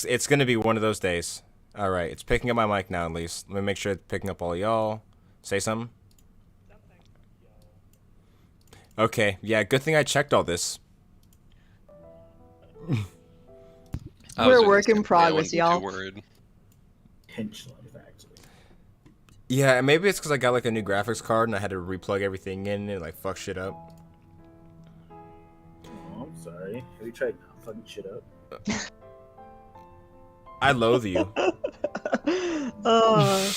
It's gonna be one of those days. All right, it's picking up my mic now. At least let me make sure it's picking up all y'all. Say something. Okay, yeah. Good thing I checked all this. We're a gonna work say, in I progress, wouldn't be y'all. too worried. Pinch life, actually. Yeah, maybe it's because I got like a new graphics card and I had to replug everything in and like fuck shit up. Oh, I'm sorry. Have you tried not fucking shit up? I loathe you. Oh,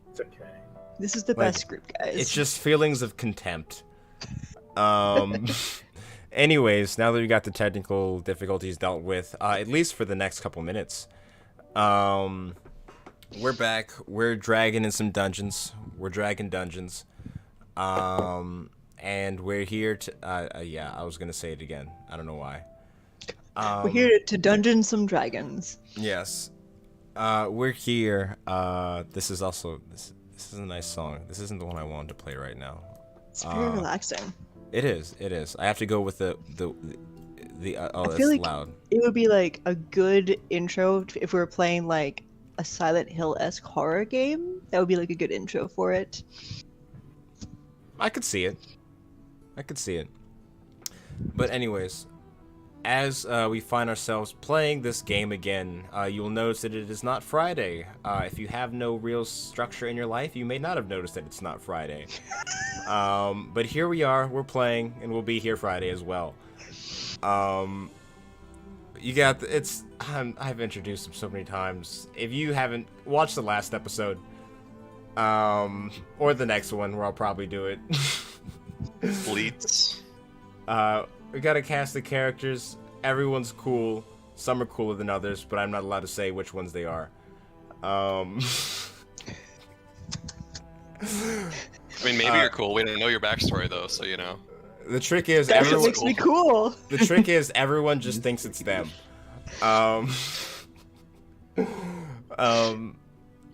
It's okay. this is the Like, best script, guys. It's just feelings of contempt. Um. Anyways, now that we got the technical difficulties dealt with, at least for the next couple minutes, we're back. We're dragging in some dungeons. We're dragging dungeons. And we're here to. Yeah, I was gonna say it again. I don't know why. We're here to dungeon some dragons. Yes. We're here. This is also this is a nice song. This isn't the one I wanted to play right now. It's very relaxing. It is. It is. I have to go with the oh, I that's feel like loud. it would be like a good intro if we were playing like a Silent Hill-esque horror game. That would be like a good intro for it. I could see it. I could see it. But anyways, as we find ourselves playing this game again, you will notice that it is not Friday. If you have no real structure in your life, you may not have noticed that it's not Friday. But here we are, we're playing, and we'll be here Friday as well. You got it's. I've introduced them so many times. If you haven't watched the last episode, or the next one, where I'll probably do it. Bleats. We got a cast of characters. Everyone's cool. Some are cooler than others, but I'm not allowed to say which ones they are. I mean, maybe you're cool. We don't know your backstory though, so you know. The trick is That's what everyone. makes me cool. The trick is everyone just thinks it's them.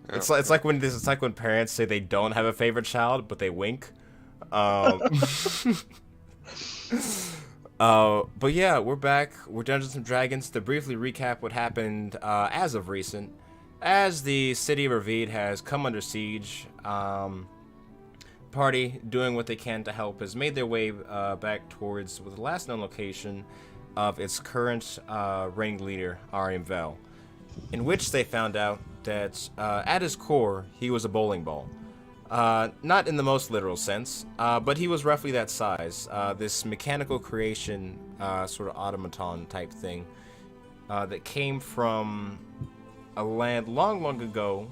It's like when parents say they don't have a favorite child, but they wink. But yeah, we're back. We're Dungeons and Dragons. To briefly recap what happened as of recent, as the city of Revedia has come under siege, party doing what they can to help has made their way back towards the last known location of its current reigning leader, Ariam Vel, in which they found out that at his core he was a bowling ball. Not in the most literal sense, but he was roughly that size. This mechanical creation, sort of automaton type thing, that came from a land long, long ago,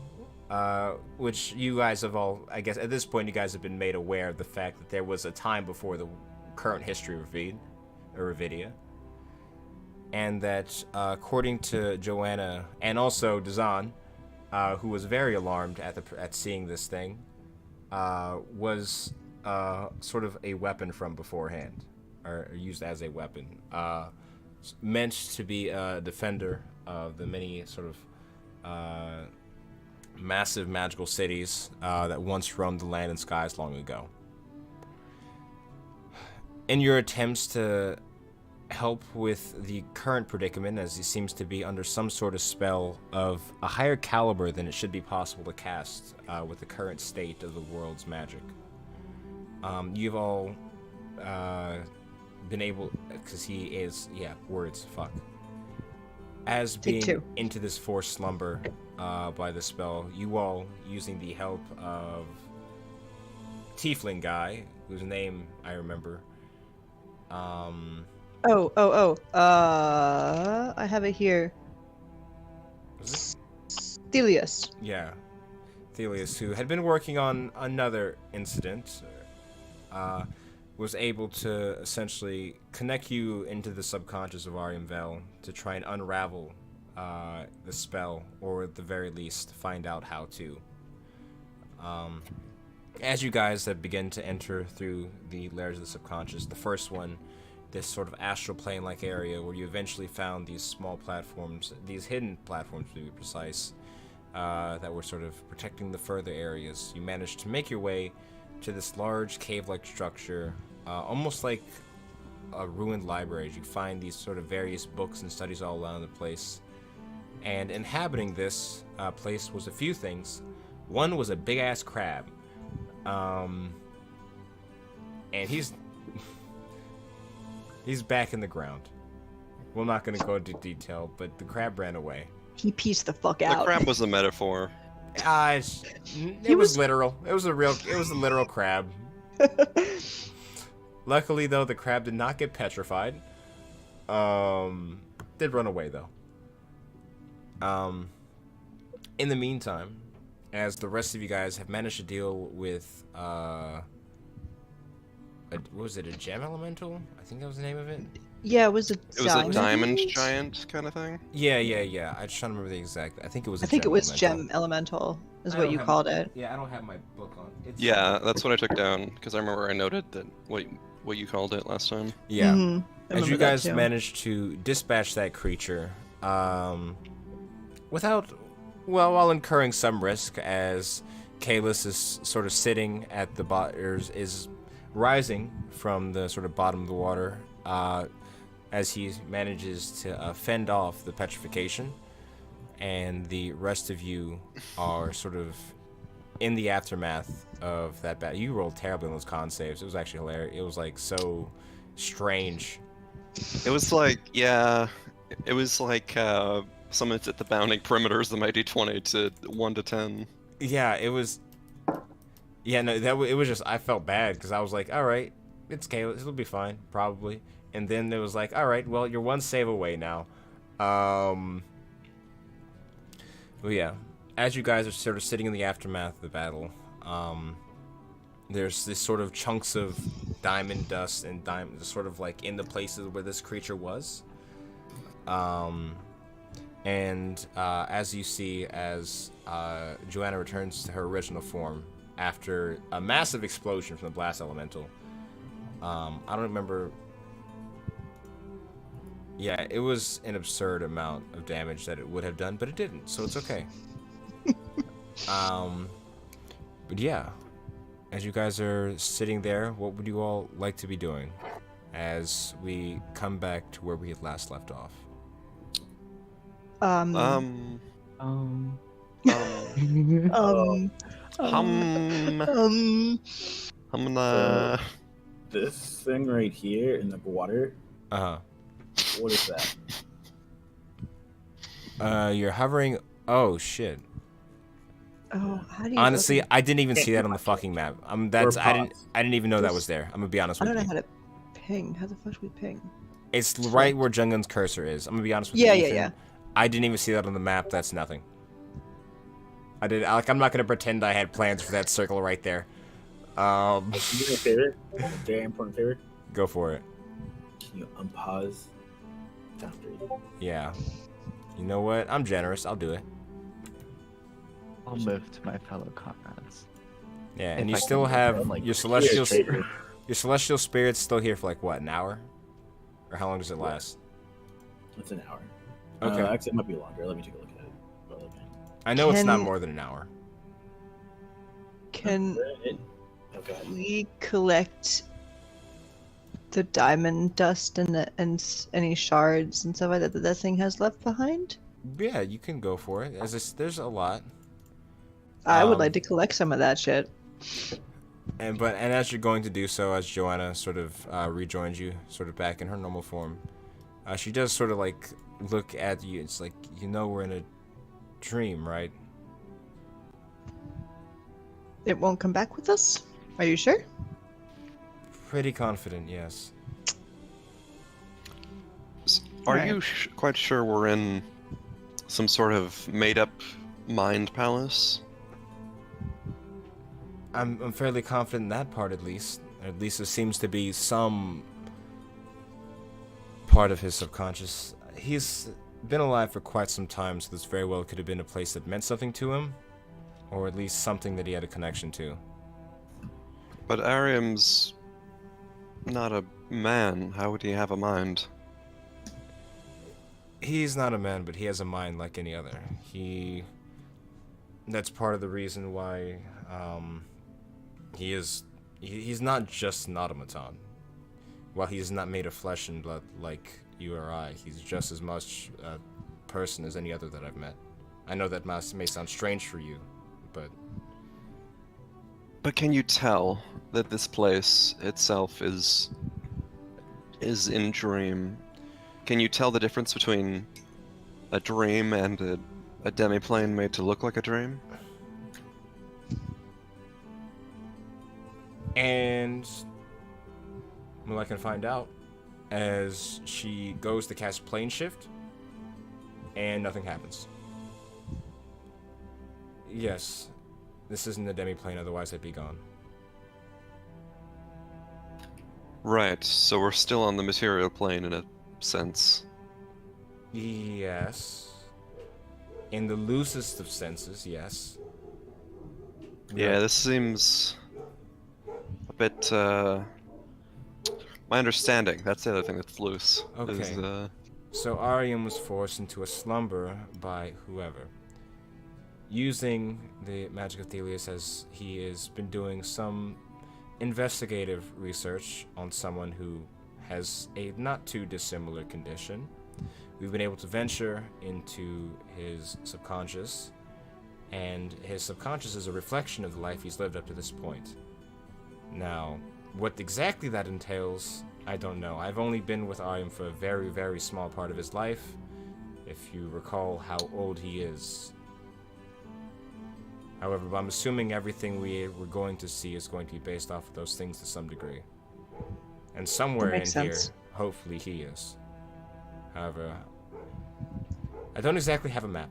which you guys have all, I guess, at this point, you guys have been made aware of the fact that there was a time before the current history of Revedia, and that, according to Joanna and also Dazan, who was very alarmed at seeing this thing, was sort of a weapon from beforehand, or used as a weapon, meant to be a defender of the many sort of massive magical cities that once roamed the land and skies long ago. In your attempts to help with the current predicament, as he seems to be under some sort of spell of a higher caliber than it should be possible to cast with the current state of the world's magic. You've all been able, because he is, fuck. As being into this forced slumber by the spell, you all, using the help of Tiefling guy, whose name I remember, I have it here. Thelius. Yeah. Thelius, who had been working on another incident, was able to essentially connect you into the subconscious of Ariam Vel to try and unravel the spell, or at the very least, find out how to. As you guys have begun to enter through the layers of the subconscious, the first one, this sort of astral plane-like area where you eventually found these small platforms, these hidden platforms to be precise, that were sort of protecting the further areas. You managed to make your way to this large cave-like structure, almost like a ruined library. You find these sort of various books and studies all around the place, And inhabiting this place was a few things. One was a big ass crab. And he's back in the ground. We're not going to go into detail, but the crab ran away. He pieced the fuck The out. crab was a metaphor. It was literal. It was a literal crab. Luckily, though, the crab did not get petrified. Did run away, though. In the meantime, as the rest of you guys have managed to deal with, what was it, a gem elemental? I think that was the name of it. Yeah, it was a It was a diamond giant kind of thing. Yeah. I just trying to remember the exact. I think it was. I think it was elemental. gem elemental, is I what don't you have- called it. Yeah, I don't have my book on. It's, Yeah, that's what I took down because I remember I noted that what you called it last time. Yeah. Mhm. I As you remember that guys too. managed to dispatch that creature, while incurring some risk, as Kalis is sort of sitting at the is rising from the sort of bottom of the water, as he manages to fend off the petrification, and the rest of you are sort of in the aftermath of that battle. You rolled terribly on those con saves. It was actually hilarious. It was like so strange. It was like, yeah, it was like summons at the bounding perimeters, the mighty 20 to 1 to 10. Yeah, it was. Yeah, no, it was just I felt bad because I was like, all right, it's Kalis, it'll be fine, probably. And then it was like, all right, well, you're one save away now. Well, yeah, as you guys are sort of sitting in the aftermath of the battle, there's this sort of chunks of diamond dust and diamond sort of like in the places where this creature was. As you see, as Joanna returns to her original form after a massive explosion from the blast elemental. I don't remember. Yeah, it was an absurd amount of damage that it would have done, but it didn't, so it's okay. But yeah, as you guys are sitting there, what would you all like to be doing as we come back to where we had last left off? Um, Um, This thing right here in the water, Uh-huh. what is that? You're hovering. Oh shit. Oh, how do you Honestly, fucking- I didn't even see that on the fucking map. That's Or I didn't pause. I didn't even know that was there. I'm gonna be honest I with don't know you. how to ping. How the fuck do we ping? It's right where Jungun's cursor is. I'm gonna be honest with Yeah, you. yeah, Ethan. yeah. I didn't even see that on the map. That's nothing. I'm not gonna pretend I had plans for that circle right there. Can you do me a favor? A very important favor. Go for it. Can you unpause? Down 3. Yeah. You know what? I'm generous. I'll do it. I'll move to my fellow comrades. Yeah, If and you I still can have I'm like, your celestial here, traitor. your celestial spirit's still here for like what, an hour? Or how long does it Yeah. last? It's an hour. Okay. Actually, it might be longer. Let me take a look at it. But, okay. I know it's not Can- more than an hour. Can Okay. we collect the diamond dust and any shards and stuff like that that thing has left behind? Yeah, you can go for it. There's a lot. I would Um, like to collect some of that shit. And as you're going to do so, as Joanna sort of rejoins you, sort of back in her normal form, she does sort of like look at you. It's like, you know, we're in a dream, right? It won't come back with us? Are you sure? Pretty confident, yes. are Alright. you quite sure we're in some sort of made-up mind palace? I'm fairly confident in that part, at least. At least there seems to be some part of his subconscious. He's been alive for quite some time, so this very well could have been a place that meant something to him, or at least something that he had a connection to. But Ariam's not a man. How would he have a mind? He's not a man, but he has a mind like any other. That's part of the reason why he's not just an automaton. While he's not made of flesh and blood like you or I, he's just as much person as any other that I've met. I know that may sound strange for you, but But can you tell that this place itself is in dream? Can you tell the difference between a dream and a demiplane made to look like a dream? And well, I can find out as she goes to cast plane shift, and nothing happens. Yes, this isn't a demiplane, otherwise I'd be gone. Right, so we're still on the material plane in a sense. Yes. In the loosest of senses, yes. Yeah, this seems a bit, my understanding, that's the other thing that's loose. Is, Okay. So Arium was forced into a slumber by whoever. Using the magic of Thelius, as he has been doing some investigative research on someone who has a not too dissimilar condition, we've been able to venture into his subconscious, and his subconscious is a reflection of the life he's lived up to this point. Now, what exactly that entails, I don't know. I've only been with Arium for a very, very small part of his life, if you recall how old he is. However, I'm assuming everything we're going to see is going to be based off of those things to some degree. And somewhere in here, hopefully he is. However, I don't exactly have a map.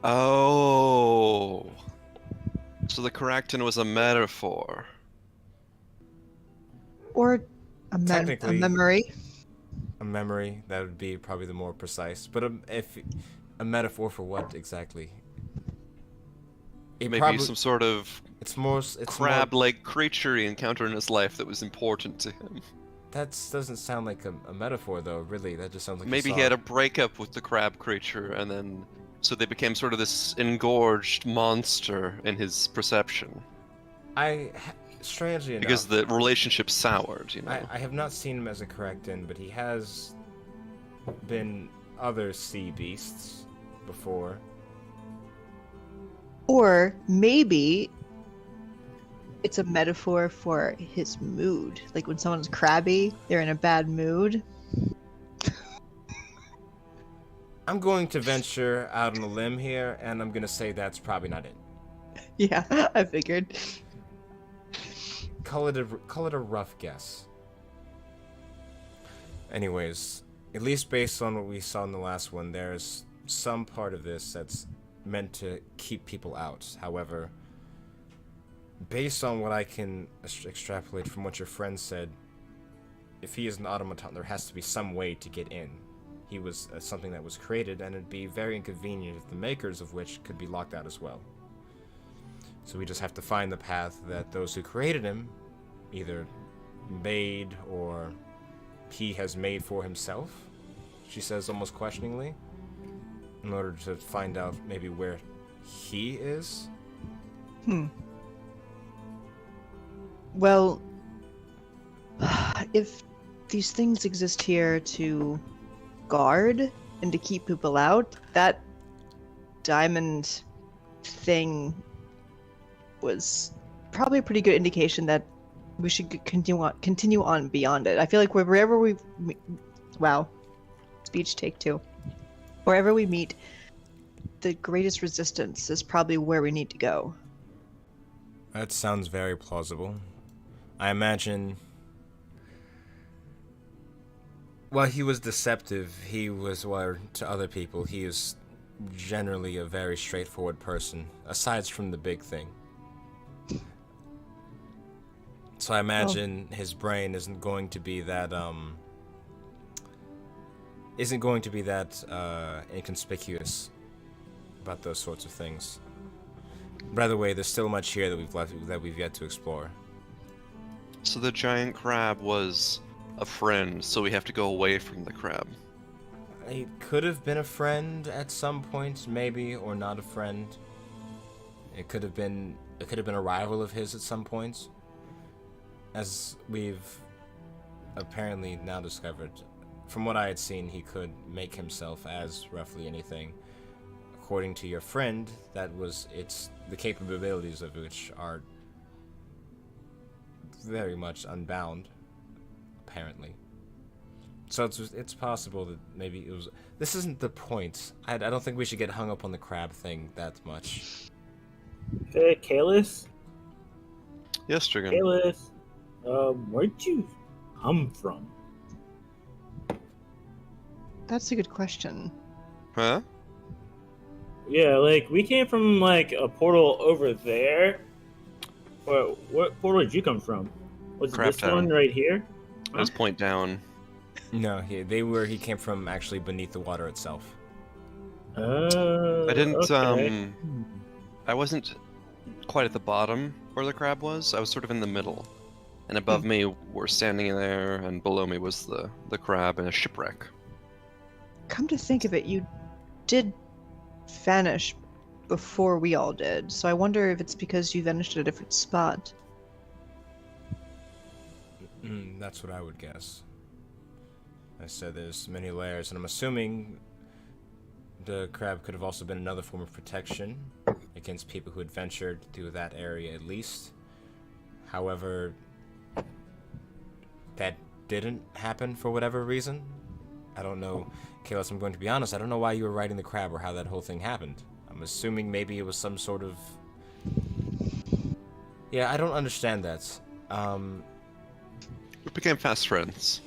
Oh. So the Caracton was a metaphor. Or a Technically- memory. A memory, that would be probably the more precise. But if a metaphor for what exactly? It Maybe probably, some sort of it's more crab-like creature he encountered in his life that was important to him. That doesn't sound like a metaphor, though. Really, that just sounds like Maybe he had a breakup with the crab creature, and then so they became sort of this engorged monster in his perception. Strangely enough, Because the relationship soured, you know. I have not seen him as a Correctin, but he has been other sea beasts before. Or maybe it's a metaphor for his mood. Like when someone's crabby, they're in a bad mood. I'm going to venture out on a limb here, and I'm going to say that's probably not it. Yeah, I figured. Call it a rough guess. Anyways, at least based on what we saw in the last one, there's some part of this that's meant to keep people out. However, based on what I can extrapolate from what your friend said, if he is an automaton, there has to be some way to get in. He was something that was created, and it'd be very inconvenient if the makers of which could be locked out as well. So we just have to find the path that those who created him either made or he has made for himself, she says almost questioningly, in order to find out maybe where he is. Well, if these things exist here to guard and to keep people out, that diamond thing was probably a pretty good indication that we should continue on beyond it. I feel like wherever wow, speech take two. Wherever we meet, the greatest resistance is probably where we need to go. That sounds very plausible. I imagine while he was deceptive, he was, well, to other people, he is generally a very straightforward person, aside from the big thing. So I imagine his brain isn't going to be that inconspicuous about those sorts of things. By the way, there's still much here that we've yet to explore. So the giant crab was a friend, so we have to go away from the crab. He could have been a friend at some point, maybe, or not a friend. It could have been a rival of his at some point. As we've apparently now discovered, from what I had seen, he could make himself as roughly anything. According to your friend, the capabilities of which are very much unbound, apparently. So it's possible that maybe it was. This isn't the point. I don't think we should get hung up on the crab thing that much. Hey, Kalis? Yes, Dragon. Kalis, where'd you come from? That's a good question. Huh? Yeah, like, we came from, like, a portal over there. What portal did you come from? Was it Crap this Town. one right here? Let's point down. No, he came from actually beneath the water itself. I didn't, okay. I wasn't quite at the bottom where the crab was. I was sort of in the middle. And above me were standing there, and below me was the crab and a shipwreck. Come to think of it, you did vanish before we all did, so I wonder if it's because you vanished at a different spot. That's what I would guess. I said there's many layers, and I'm assuming the crab could have also been another form of protection against people who had ventured through that area at least. However, that didn't happen for whatever reason. I don't know. Kalis, I'm going to be honest, I don't know why you were riding the crab or how that whole thing happened. I'm assuming maybe it was some sort of... Yeah, I don't understand that. We became fast friends.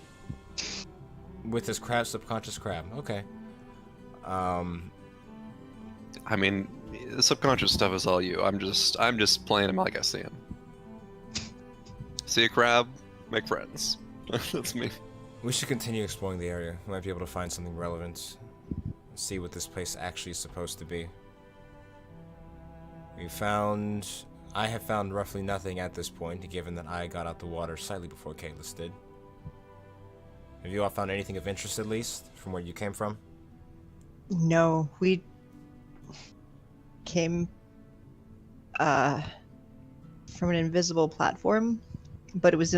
With this crab, subconscious crab. Okay. I mean, the subconscious stuff is all you. I'm just playing him like I see him. See a crab, make friends. That's me. We should continue exploring the area. We might be able to find something relevant. See what this place actually is supposed to be. I have found roughly nothing at this point, given that I got out the water slightly before Kalis did. Have you all found anything of interest, at least, from where you came from? No, we came from an invisible platform, but it was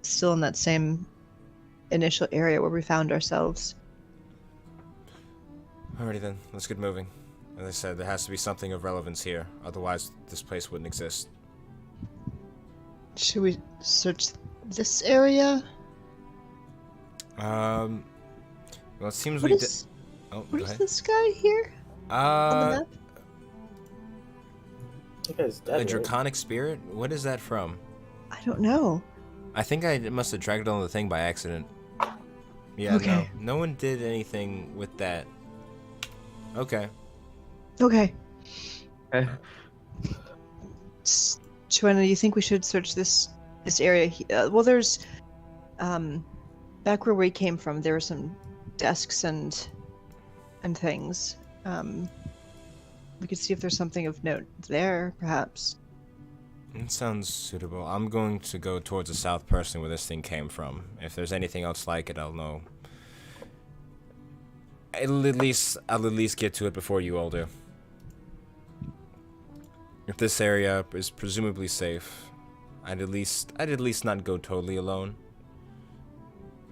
still in that same initial area where we found ourselves. Alrighty then, let's get moving. As I said, there has to be something of relevance here, otherwise this place wouldn't exist. Should we search this area? Well, it seems What we is, Oh, what go is ahead. this guy here on the map? That guy's dead, A right? draconic spirit? What is that from? I don't know. I think I must have dragged it on the thing by accident. Yeah, Okay. no one did anything with that. Okay. Okay. Okay. Joanna, do you think we should search this area? Well, there's back where we came from. There were some desks and things. We could see if there's something of note there, perhaps. It sounds suitable. I'm going to go towards the south personally where this thing came from. If there's anything else like it, I'll know. I'll at least get to it before you all do. If this area is presumably safe, I'd at least not go totally alone.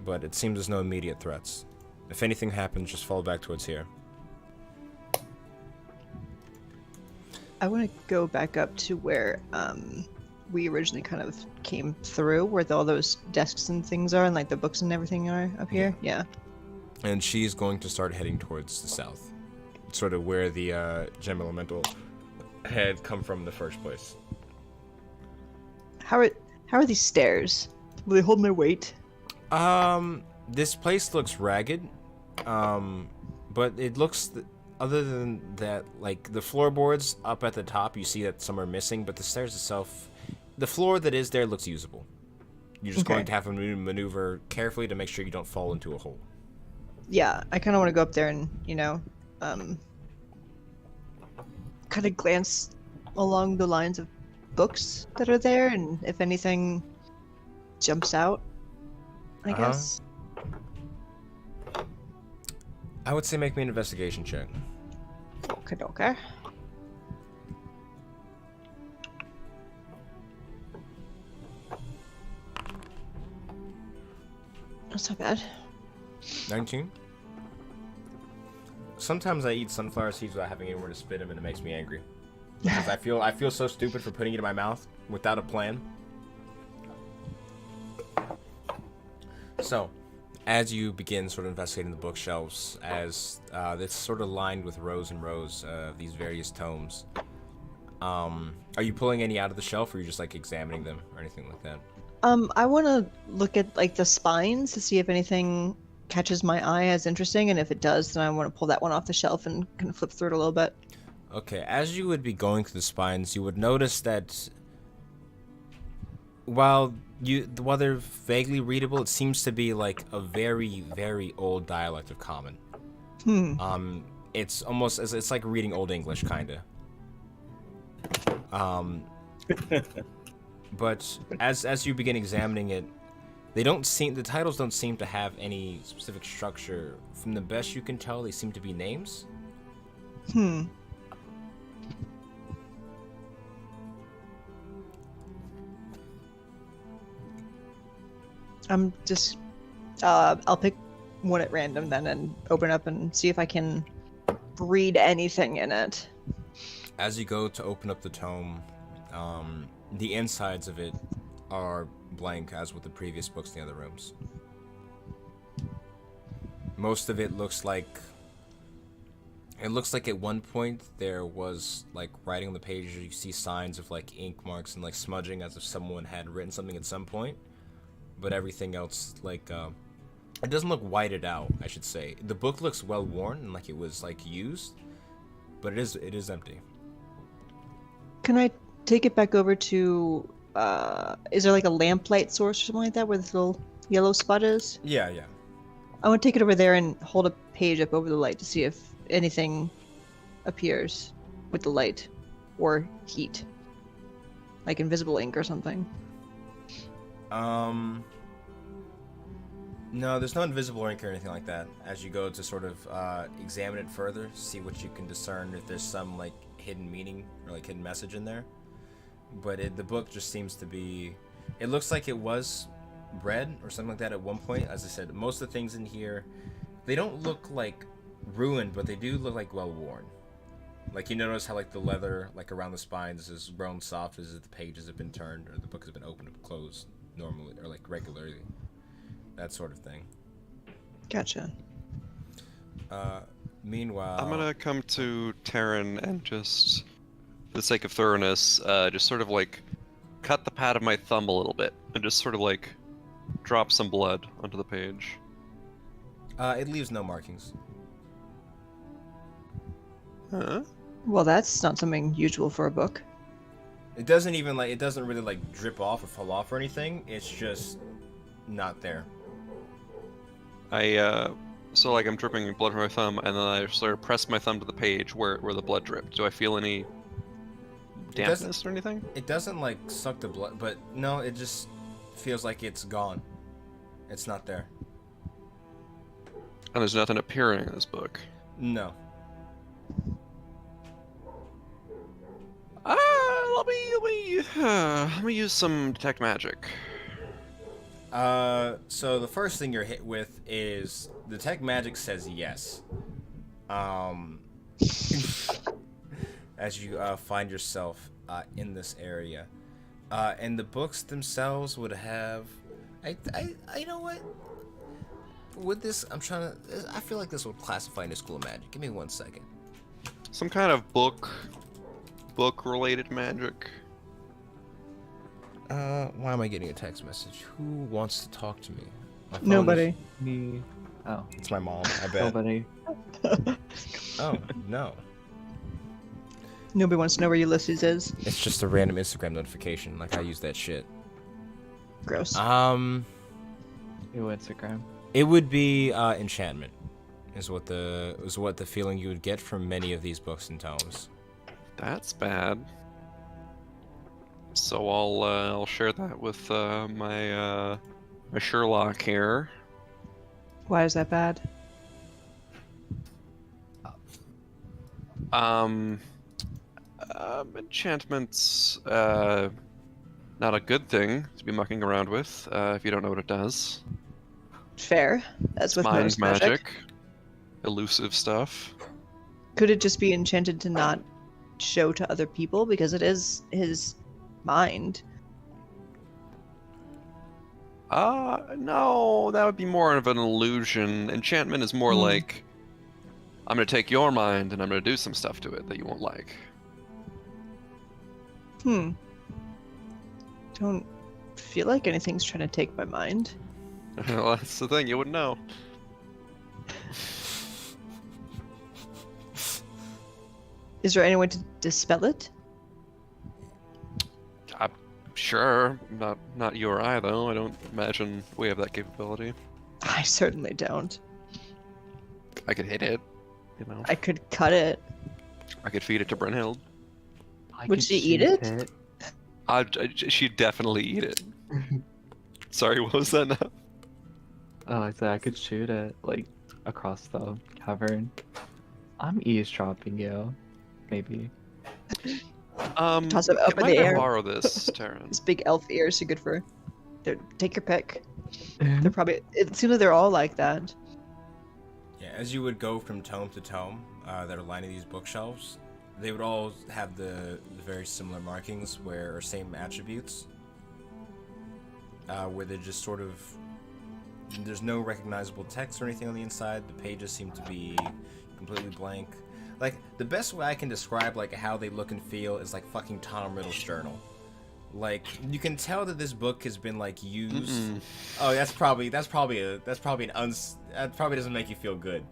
But it seems there's no immediate threats. If anything happens, just fall back towards here. I want to go back up to where we originally kind of came through, where all those desks and things are, and like the books and everything are up here. Yeah. And she's going to start heading towards the south. Sort of where the gem elemental had come from in the first place. How are these stairs? Will they hold my weight? This place looks ragged. But it looks... Other than that, like, the floorboards up at the top, you see that some are missing, but the stairs itself... The floor that is there looks usable. You're just going to have to maneuver carefully to make sure you don't fall into a hole. Yeah, I kind of want to go up there and, kind of glance along the lines of books that are there, and if anything jumps out, I guess. I would say make me an investigation check. Okay. That's not bad. 19. Sometimes I eat sunflower seeds without having anywhere to spit them, and it makes me angry. Because I feel so stupid for putting it in my mouth without a plan. So, as you begin sort of investigating the bookshelves, as it's sort of lined with rows and rows of these various tomes, are you pulling any out of the shelf, or are you just like examining them or anything like that? I want to look at like the spines to see if anything catches my eye as interesting, and if it does, then I want to pull that one off the shelf and kind of flip through it a little bit. Okay, as you would be going through the spines, you would notice that while they're vaguely readable, it seems to be like a very, very old dialect of Common. It's almost it's like reading Old English, kinda. But as you begin examining it, the titles don't seem to have any specific structure. From the best you can tell, they seem to be names. I'm just, I'll pick one at random then and open up and see if I can read anything in it. As you go to open up the tome, the insides of it are blank, as with the previous books in the other rooms. Most of it looks like at one point there was like writing on the pages. You see signs of like ink marks and like smudging, as if someone had written something at some point. But everything else, like, it doesn't look whited out, I should say. The book looks well worn and like it was like used, but it is empty. Can I take it back over to, is there like a lamplight source or something like that where this little yellow spot is? Yeah. I want to take it over there and hold a page up over the light to see if anything appears with the light or heat. Like invisible ink or something. No, there's no invisible ink or anything like that. As you go to sort of examine it further, see what you can discern, if there's some like hidden meaning or like hidden message in there. But the book just seems to be, it looks like it was read or something like that at one point. As I said, most of the things in here, they don't look like ruined, but they do look like well worn. Like, you notice how like the leather like around the spines is grown soft as if the pages have been turned or the book has been opened and closed normally or like regularly, that sort of thing. Gotcha. Meanwhile, I'm gonna come to Taryn and just, for the sake of thoroughness, just sort of like cut the pad of my thumb a little bit and just sort of like drop some blood onto the page. it leaves no markings. Huh? Well, that's not something usual for a book. It doesn't really like drip off or fall off or anything. It's just not there. So like I'm dripping blood from my thumb, and then I sort of press my thumb to the page where the blood dripped. Do I feel any dampness or anything? It doesn't like suck the blood, but no, it just feels like it's gone. It's not there. And there's nothing appearing in this book. No. Let me use some detect magic. So the first thing you're hit with is detect magic says yes. As you find yourself in this area, and the books themselves would have, you know what? With this, I feel like this would classify into School of Magic. Give me 1 second. Some kind of book-related magic. Why am I getting a text message? Who wants to talk to me? My phone Nobody. Me. Oh, It's my mom, I bet. nobody. Oh, no. Nobody wants to know where Ulysses is. It's just a random Instagram notification. Like, I use that shit. Gross. Ew, Instagram. It would be enchantment, is what the feeling you would get from many of these books and tomes. That's bad. So I'll share that with my Sherlock here. Why is that bad? Enchantment's not a good thing to be mucking around with if you don't know what it does. Fair. That's with Mind most magic. magic, elusive stuff. Could it just be enchanted to not show to other people because it is his mind? No, that would be more of an illusion. Enchantment is more Hmm. like, I'm gonna take your mind and I'm gonna do some stuff to it that you won't like. Don't feel like anything's trying to take my mind. Well, that's the thing, you wouldn't know. Is there any way to dispel it? Sure, not you or I though. I don't imagine we have that capability. I certainly don't. I could hit it, you know. I could cut it. I could feed it to Brynhild. I Would could she eat shoot it? She'd definitely eat it. Sorry, what was that now? Oh, I said I could shoot it, like, across the cavern. I'm eavesdropping you. Maybe. Toss it up in Can the I air. borrow this, Taryn? His big elf ears are good for. Take your pick. They're probably. It seems like they're all like that. Yeah, as you would go from tome to tome that are lining these bookshelves, they would all have the very similar markings or same attributes, where they're just sort of. There's no recognizable text or anything on the inside. The pages seem to be completely blank. Like, the best way I can describe, like, how they look and feel is like fucking Tom Riddle's journal. Like, you can tell that this book has been, like, used. Oh, that probably doesn't make you feel good.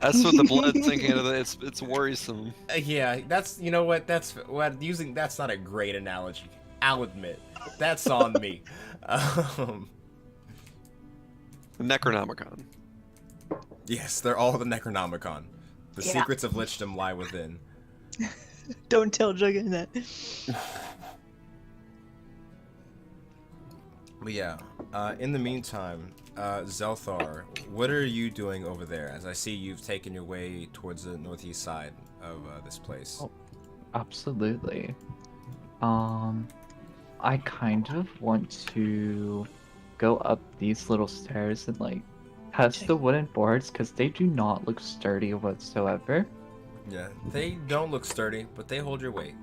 That's what the blood's thinking of. It's worrisome. Yeah, that's, you know what, that's not a great analogy. I'll admit. That's on me. Necronomicon. Yes, they're all the Necronomicon. The Yeah. secrets of lichdom lie within. Don't tell Jugga that. But yeah, in the meantime, Zelthar, what are you doing over there? As I see you've taken your way towards the northeast side of this place. Oh. Absolutely. I kind of want to go up these little stairs and like test the wooden boards because they do not look sturdy whatsoever. Yeah, they don't look sturdy, but they hold your weight.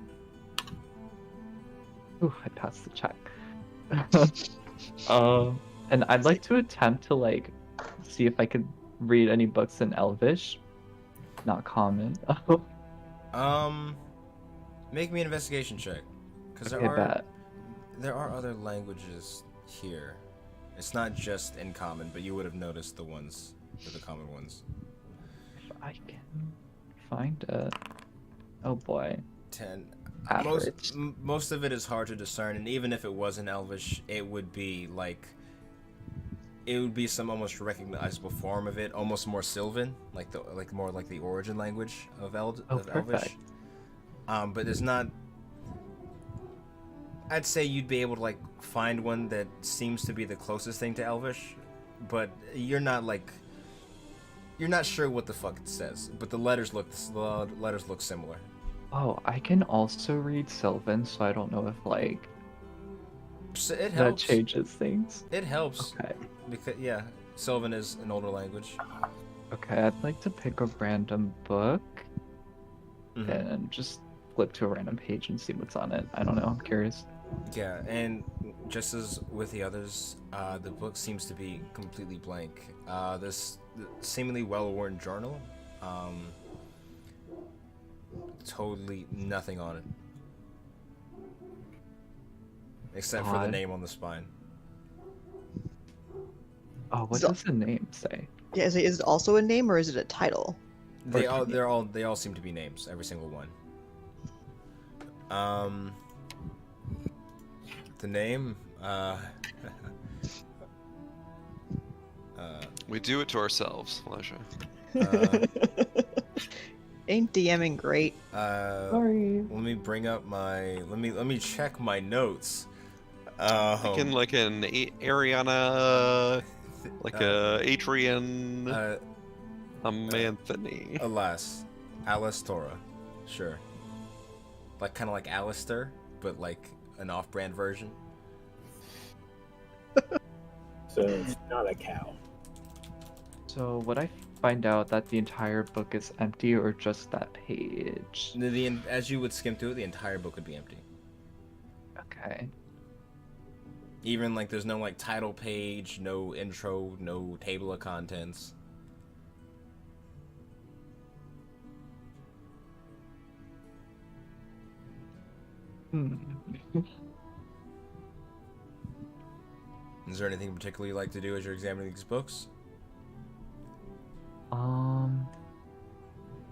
Ooh, I passed the check. And I'd like to attempt to like see if I could read any books in Elvish. Not common. Make me an investigation check, because Okay, bet. there are other languages here. It's not just in common, but you would have noticed the ones, the common ones. If I can find it. Oh boy. 10. Average. Most of it is hard to discern, and even if it was in Elvish, it would be some almost recognizable form of it, almost more Sylvan, more like the origin language of Elvish. Perfect. But there's not. I'd say you'd be able to like find one that seems to be the closest thing to Elvish, but you're not sure what the fuck it says. But the letters look similar. Oh, I can also read Sylvan, so I don't know if like So it that helps. changes things. It helps Okay. because yeah, Sylvan is an older language. Okay, I'd like to pick a random book Mhm. and just flip to a random page and see what's on it. I don't know, I'm curious. Yeah, and just as with the others, the book seems to be completely blank. This seemingly well-worn journal, totally nothing on it. Except for the Odd. name on the spine. Oh, what So- does the name say? Yeah, is it also a name or is it a title? They Okay. all seem to be names, every single one. The name, We do it to ourselves, Elijah. Ain't DMing great. Sorry. let me bring up let me check my notes. Like an Ariana, like a Adrian, Anthony. Alas, Torah, sure. Like kind of like Alistair, but like an off-brand version. So it's not a cow. So would I find out that the entire book is empty or just that page? As you would skim through it, the entire book would be empty. Okay. Even like there's no like title page, no intro, no table of contents. Is there anything in particular you like to do as you're examining these books?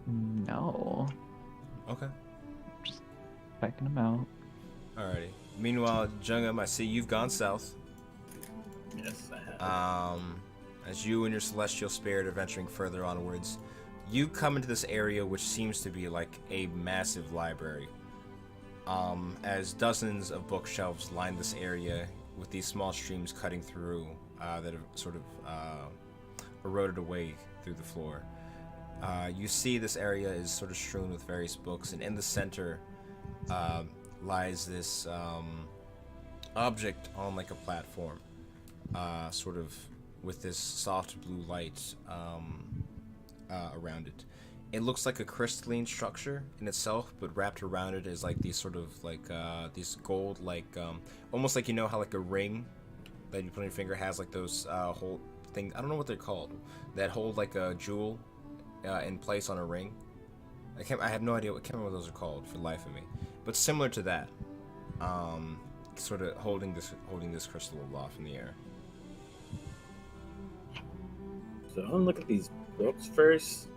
No. Okay. Just checking them out. Alrighty. Meanwhile, Jungam, I see you've gone south. Yes, I have. As you and your celestial spirit are venturing further onwards, you come into this area which seems to be like a massive library. As dozens of bookshelves line this area with these small streams cutting through that have sort of eroded away through the floor. You see this area is sort of strewn with various books, and in the center lies this object on like a platform, sort of with this soft blue light around it. It looks like a crystalline structure in itself, but wrapped around it is like these sort of like these gold, like almost like, you know how like a ring that you put on your finger has like those whole thing. I don't know what they're called, that hold like a jewel in place on a ring. I have no idea. I can't remember what those are called for the life of me. But similar to that, sort of holding this crystal aloft in the air. So I'm gonna look at these books first.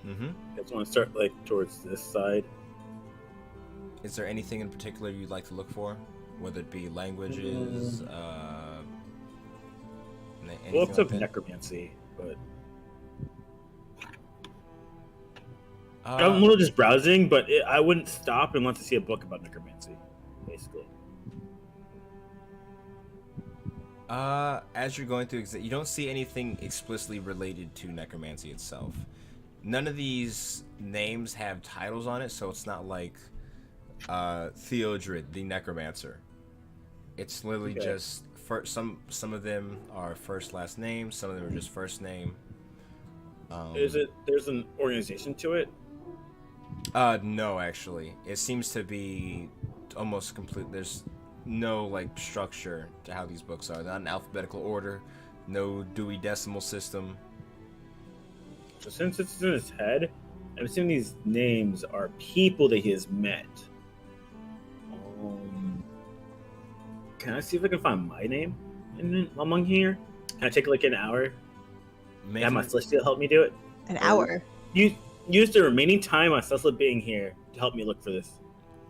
Mm-hmm. I just want to start like towards this side. Is there anything in particular you'd like to look for, whether it be languages? Books Like of that? necromancy, but I'm more just browsing. But I wouldn't stop unless I see a book about necromancy, basically. As you're going through, you don't see anything explicitly related to necromancy itself. None of these names have titles on it, so it's not like Theodred, the necromancer. It's literally just some of them are first last name, some of them are just first name. There's an organization to it? No, actually, it seems to be almost complete. There's no like structure to how these books are. They're not in alphabetical order, no Dewey Decimal System. So since it's in his head, I'm assuming these names are people that he has met. Can I see if I can find my name among here? Can I take like an hour? Maybe. Have my celestial help me do it? An hour. Use the remaining time my celestial being here to help me look for this.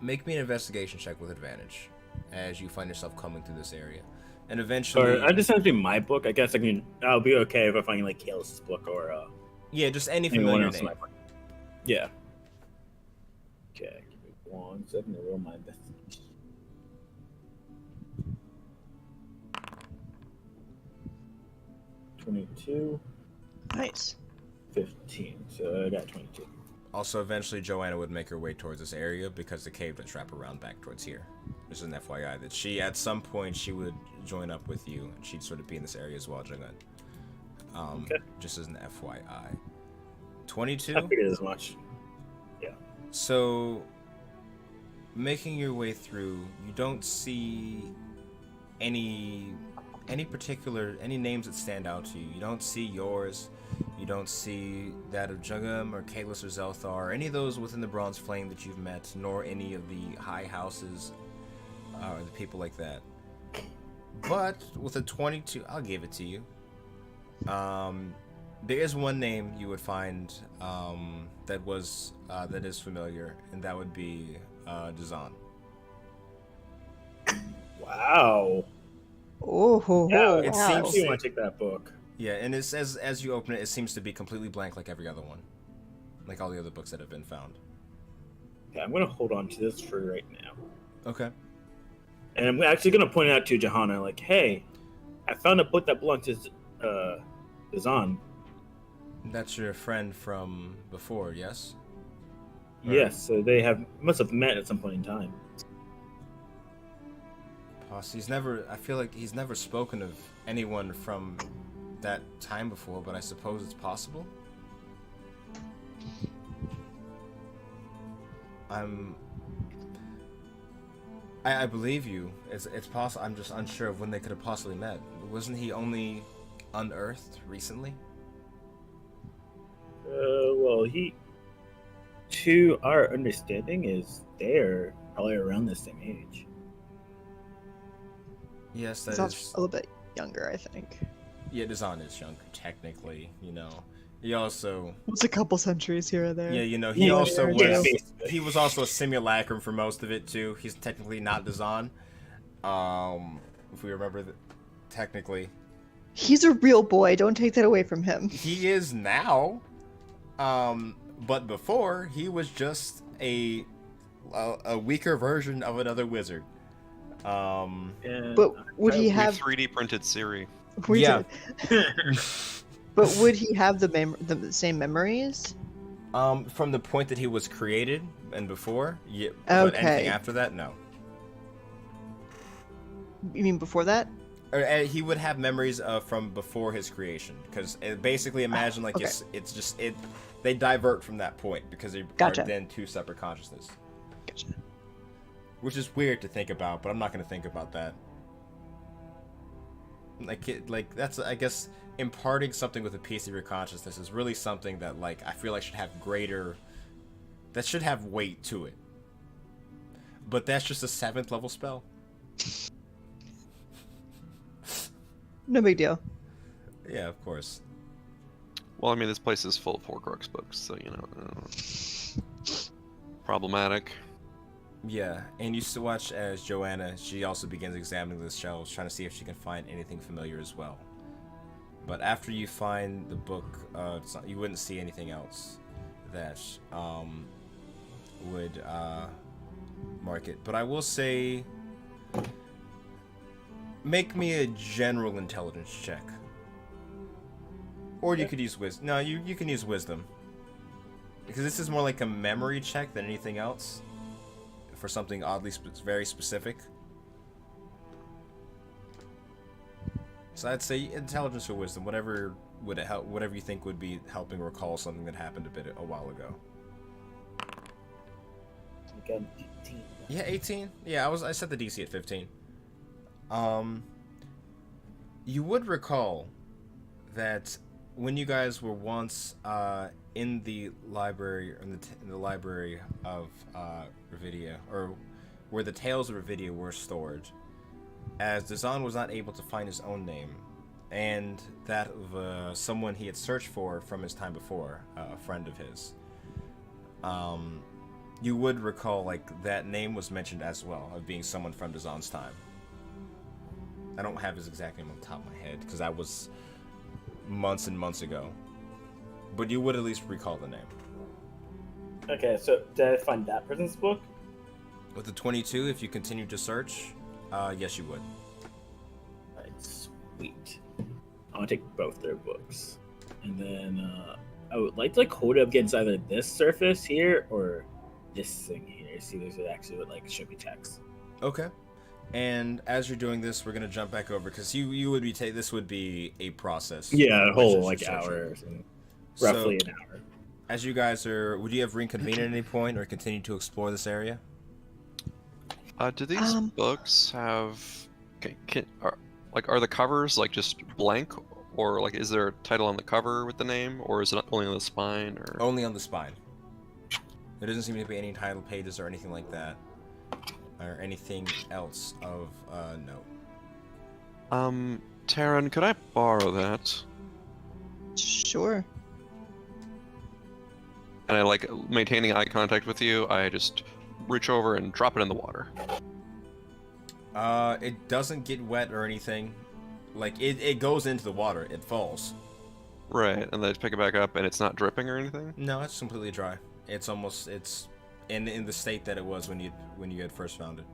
Make me an investigation check with advantage as you find yourself coming through this area, and eventually. Or I just have to do my book. I guess I'll be okay if I find like Kalis's book or Yeah, just any anyone familiar else in name. my book. Yeah. Okay, give me 1 second to roll my investigation. 22, Nice. 15. So I got 22. Also, eventually, Joanna would make her way towards this area because the cave does wrap around back towards here. Just an FYI that at some point, she would join up with you, and she'd sort of be in this area as well, Joanna. Okay. Just as an FYI. I 22. figured as much. So, making your way through, you don't see any names that stand out to you. You don't see yours. You don't see that of Jugum or Kalis or Zelthar, or any of those within the Bronze Flame that you've met, nor any of the high houses or the people like that. But with a 22, I'll give it to you. There is one name you would find that is familiar, and that would be Dazan. Wow. Oh, Yeah, it wow. seems- You want to take that book? Yeah, and it says as you open it, it seems to be completely blank like every other one, like all the other books that have been found. Yeah, I'm gonna hold on to this for right now, Okay. and I'm actually gonna point out to Johanna, like, hey, I found a book that belongs to Zan. That's your friend from before, yes? Or- Yes, so they must have met at some point in time. I feel like he's never spoken of anyone from that time before, but I suppose it's possible. I believe you. It's possible. I'm just unsure of when they could have possibly met. Wasn't he only unearthed recently? Well, to our understanding, is they're probably around the same age. Yes, that He's is. a little bit younger, I think. Yeah, Dazan is younger, technically. You know, he also. It's a couple centuries here or there. Yeah, you know, he Yeah, also yeah, was. basically. He was also a simulacrum for most of it too. He's technically not Dazan. If we remember, technically. He's a real boy. Don't take that away from him. He is now. But before he was just a weaker version of another wizard. And But would he We have? 3D printed Siri. we Yeah. did- But would he have the same memories? From the point that he was created and before, yeah. But Okay. anything after that, no. You mean before that? Or, he would have memories from before his creation, because basically imagine like okay. it's just they divert from that point because they Gotcha. are then two separate consciousness, Gotcha. which is weird to think about, but I'm not going to think about that. Like that's, I guess, imparting something with a piece of your consciousness is really something that, like, I feel like should have weight to it. But that's just a 7th level spell. No big deal. Yeah, of course. Well, I mean, this place is full of Horcrux books, so you know, problematic. Yeah, and you still watch as Joanna, she also begins examining the shelves, trying to see if she can find anything familiar as well. But after you find the book, you wouldn't see anything else that would mark it. But I will say, make me a general intelligence check. Or you could use wisdom. No, you can use wisdom. Because this is more like a memory check than anything else. For something oddly very specific. So I'd say intelligence or wisdom, whatever would help, whatever you think would be helping recall something that happened a while ago. Like an 18. Yeah, 18. Yeah, I set the DC at 15. You would recall that when you guys were once in the library, in the library of Revedia, or where the tales of Revedia were stored, as Dazan was not able to find his own name, and that of someone he had searched for from his time before, a friend of his, you would recall, like, that name was mentioned as well, of being someone from Dazan's time. I don't have his exact name on the top of my head, because that was months and months ago. But you would at least recall the name. Okay, so did I find that person's book? With the 22, if you continue to search, yes, you would. Alright, sweet. I want to take both their books. And then I would like to hold it up against either this surface here or this thing here. See if it actually would show me text. Okay. And as you're doing this, we're gonna jump back over because you would be this would be a process. Yeah, a whole Research hour session. or something. Roughly So, an hour. as you guys would you have reconvened at any point or continue to explore this area? Do these books have? Are the covers just blank, or is there a title on the cover with the name, or is it only on the spine? Or Only on the spine. There doesn't seem to be any title pages or anything like that, or anything else of note. Taryn, could I borrow that? Sure. And I maintaining eye contact with you. I just reach over and drop it in the water. It doesn't get wet or anything. It goes into the water. It falls. Right, and then I just pick it back up, and it's not dripping or anything. No, it's completely dry. It's in the state that it was when you had first found it.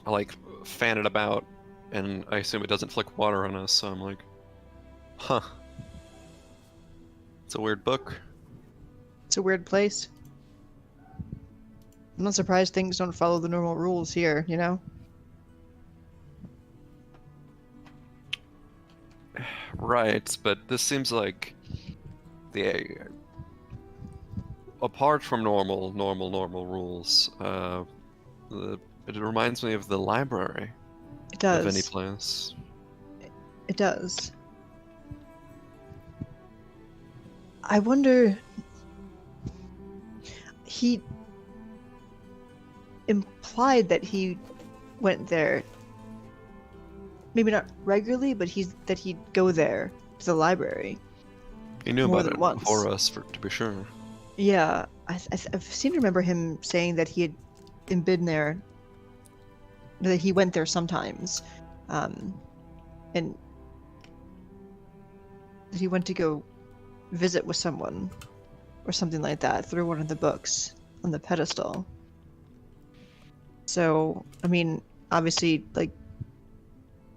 I fan it about, and I assume it doesn't flick water on us. So I'm like, huh. It's a weird book. It's a weird place. I'm not surprised things don't follow the normal rules here, you know? Right, but this seems like the apart from normal rules. It reminds me of the library It of any does. place. It does. I wonder. He implied that he went there. Maybe not regularly, but that he'd go there to the library. He knew More about than it once. before us, to be sure. Yeah, I seem to remember him saying that he had been there, that he went there sometimes, and that he went to go visit with someone or something like that through one of the books on the pedestal. So, I mean, obviously, like,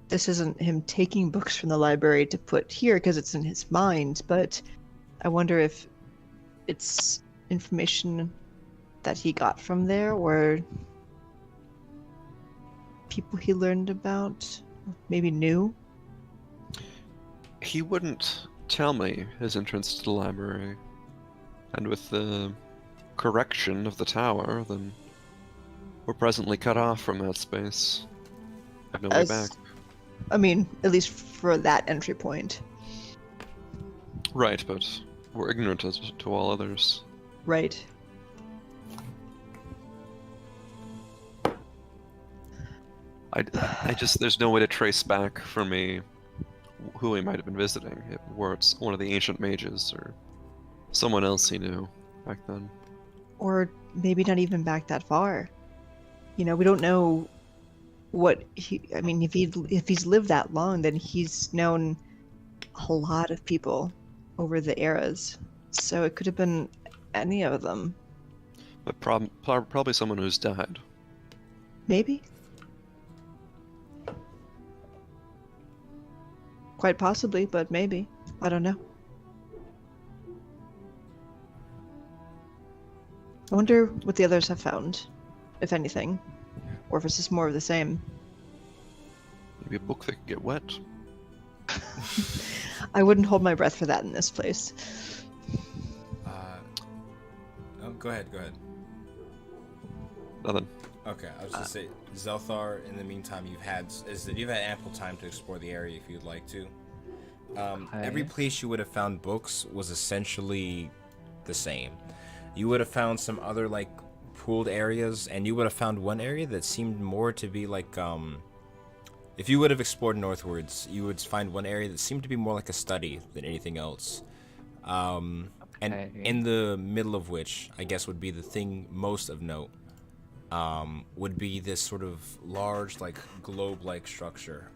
this isn't him taking books from the library to put here because it's in his mind, but I wonder if it's information that he got from there or people he learned about, maybe knew. He wouldn't tell me his entrance to the library. And with the correction of the tower, then we're presently cut off from that space. Have no way back. I mean, at least for that entry point. Right, but we're ignorant as to all others. Right. I just, there's no way to trace back for me who he might have been visiting. Were it's one of the ancient mages or someone else he knew back then. Or maybe not even back that far. You know, we don't know what he. I mean, if he's lived that long, then he's known a lot of people over the eras. So it could have been any of them. But probably someone who's died. Maybe. Quite possibly, but maybe. I don't know. I wonder what the others have found, if anything. Or if it's just more of the same. Maybe a book that could get wet. I wouldn't hold my breath for that in this place. Oh, go ahead. Nothing. Okay, I was gonna say, Zelthar. In the meantime, you've had ample time to explore the area if you'd like to. Every place you would have found books was essentially the same. You would have found some other like pooled areas, and you would have found one area that seemed more to be like if you would have explored northwards, you would find one area that seemed to be more like a study than anything else. And in the middle of which, I guess, would be the thing most of note. Would be this sort of large, like, globe-like structure.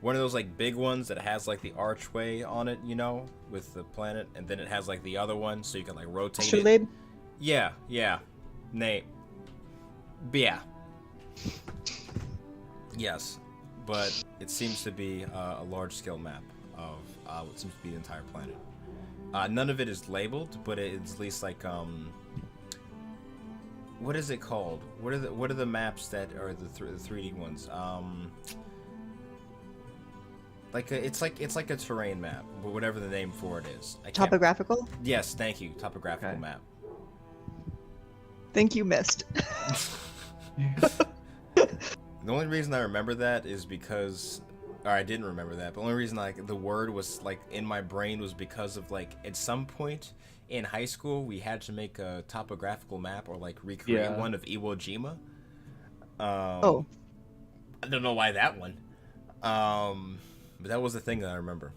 One of those, like, big ones that has, like, the archway on it, you know, with the planet, and then it has, like, the other one, so you can, like, rotate Astrolabe? it. Yeah. Nate. Yeah. Yes. But it seems to be a large-scale map of what seems to be the entire planet. None of it is labeled, but it's at least, like, what is it called? What are the maps that are the 3D ones? It's like a terrain map, but whatever the name for it is. Topographical? Yes, thank you. Topographical map. Think you missed. The only reason I remember that is because, or I didn't remember that, but the only reason like the word was like in my brain was because of like at some point in high school we had to make a topographical map or like recreate one of Iwo Jima. Oh. I don't know why that one. But that was the thing that I remember.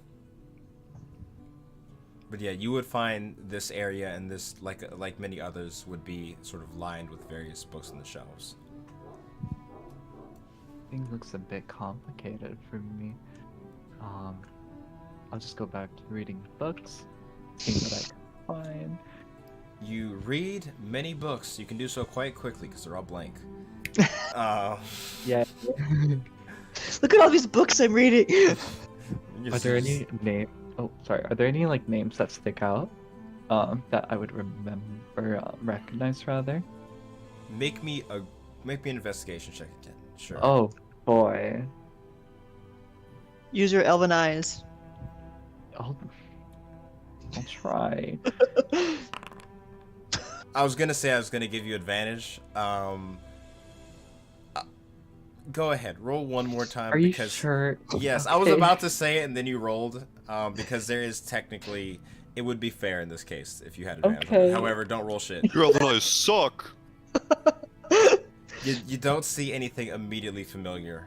But yeah, you would find this area and this like many others would be sort of lined with various books on the shelves. Thing looks a bit complicated for me. I'll just go back to reading books, see what I can find. You read many books. You can do so quite quickly because they're all blank. Yeah. Look at all these books I'm reading. Are there any name? Oh, sorry. Are there any like names that stick out? That I would remember, recognize rather. Make me an investigation check again. Sure. Oh boy. Use your elven eyes. I'll try. I was gonna say I was gonna give you advantage. Go ahead, roll one more time. Are you because sure? Yes, I was Okay. about to say it and then you rolled. Because there is technically, it would be fair in this case if you had advantage. Okay. However, don't roll shit. Your other eyes suck. You don't see anything immediately familiar.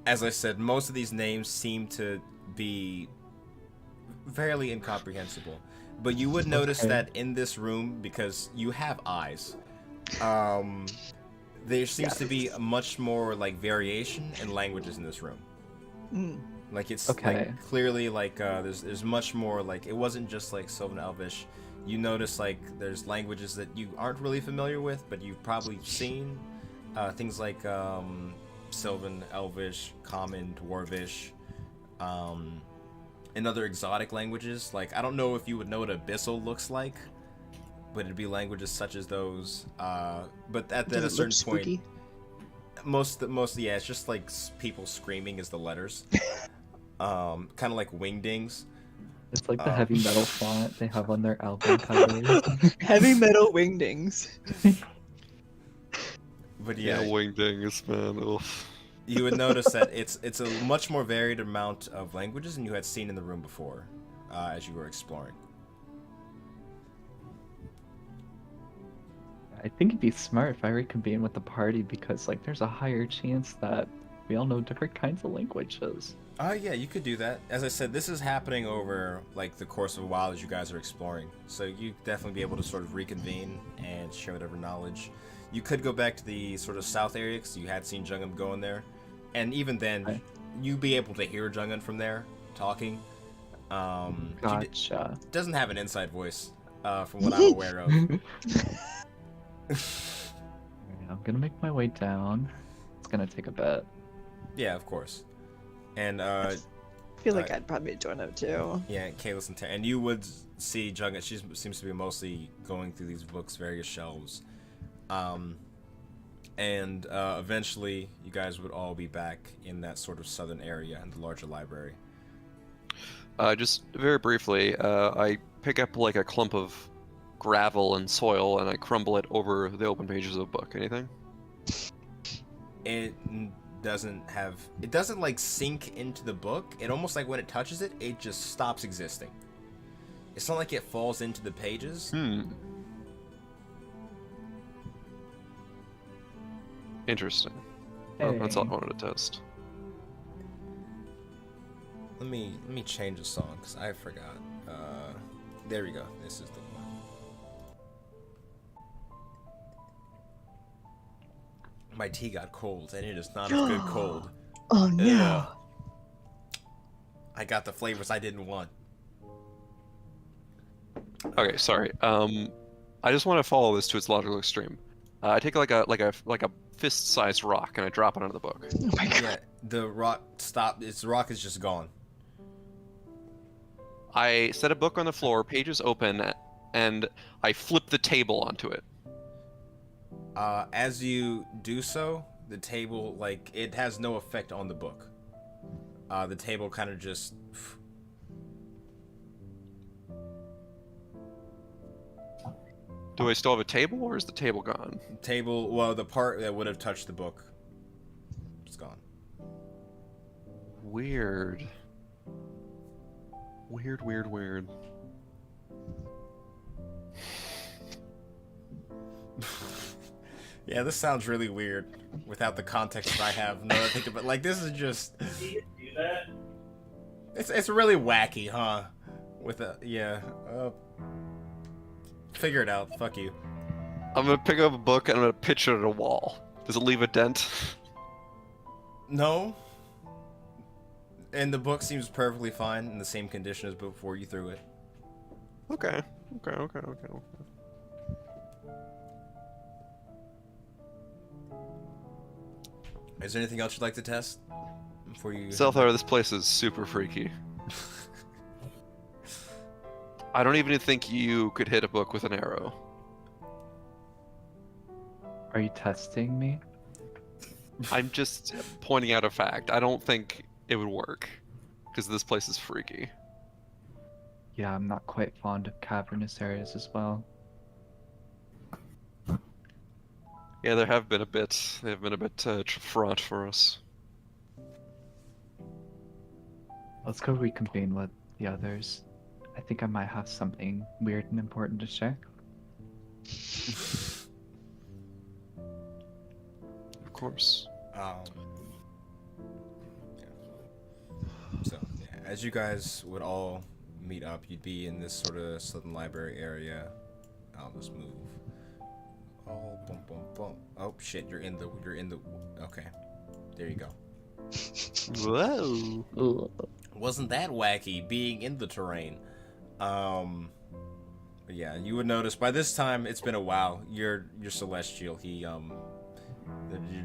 As I said, most of these names seem to be fairly incomprehensible. But you would notice Okay. that in this room, because you have eyes, there seems to be much more like variation in languages in this room. Mm. Like it's Okay. like clearly like there's much more, like it wasn't just like Sylvan Elvish. You notice like there's languages that you aren't really familiar with, but you've probably seen things like Sylvan, Elvish, Common, Dwarvish, and other exotic languages. Like I don't know if you would know what Abyssal looks like, but it'd be languages such as those. But at Does a it certain look point, spooky? most yeah, it's just like people screaming as the letters, kind of like wingdings. It's like the heavy metal font they have on their album covers. Heavy metal wingdings. But Yeah, yeah, wingdings, man. Oof. you would notice that it's a much more varied amount of languages than you had seen in the room before, as you were exploring. I think it'd be smart if I reconvene with the party because like there's a higher chance that we all know different kinds of languages. Yeah, you could do that. As I said, this is happening over like the course of a while as you guys are exploring, so you definitely be able to sort of reconvene and share whatever knowledge. You could go back to the sort of south area because you had seen Jungum go in there, and even then, Okay. you'd be able to hear Jungum from there talking. Gotcha. Doesn't have an inside voice, from what I'm aware of. Alright, I'm gonna make my way down. It's gonna take a bit. Yeah, of course. And I feel like Right. I'd probably join up too. yeah, Kalis and and you would see Jugget. She seems to be mostly going through these books, various shelves, and eventually you guys would all be back in that sort of southern area in the larger library. Just very briefly, I pick up like a clump of gravel and soil and I crumble it over the open pages of a book. Anything? It doesn't like sink into the book. It almost like when it touches it, it just stops existing. It's not like it falls into the pages. Interesting. Well, that's all I Hey. wanted to test. Let me change the song because I forgot. There we go. This is the one. My tea got cold, and it is not as good cold. Oh no. I got the flavors I didn't want. Okay, sorry. I just want to follow this to its logical extreme. I take like a fist-sized rock and I drop it onto the book. Oh my god. Yeah, the rock stopped. The rock is just gone. I set a book on the floor, pages open, and I flip the table onto it. As you do so, the table, like, it has no effect on the book. The table kind of just... Do I still have a table, or is the table gone? Table, well, the part that would have touched the book is gone. Weird. Weird. Yeah, this sounds really weird without the context that I have. No, I think about, like, this is just... Do that? It's really wacky, huh? With a... Yeah. Figure it out. Fuck you. I'm gonna pick up a book and I'm gonna pitch it at a wall. Does it leave a dent? No. And the book seems perfectly fine in the same condition as before you threw it. Okay. Is there anything else you'd like to test before you? Selthar, this place is super freaky. I don't even think you could hit a book with an arrow. Are you testing me? I'm just pointing out a fact. I don't think it would work. because this place is freaky. Yeah, I'm not quite fond of cavernous areas as well. Yeah, they have been a bit fraught for us. Let's go reconvene with the others. I think I might have something weird and important to share. Of course. Yeah. So, yeah, as you guys would all meet up, you'd be in this sort of southern library area. I'll just move. Oh, boom, boom, boom. Oh shit, you're in the. Okay, there you go. Whoa. Wasn't that wacky being in the terrain? But yeah, you would notice by this time it's been a while. Your celestial, your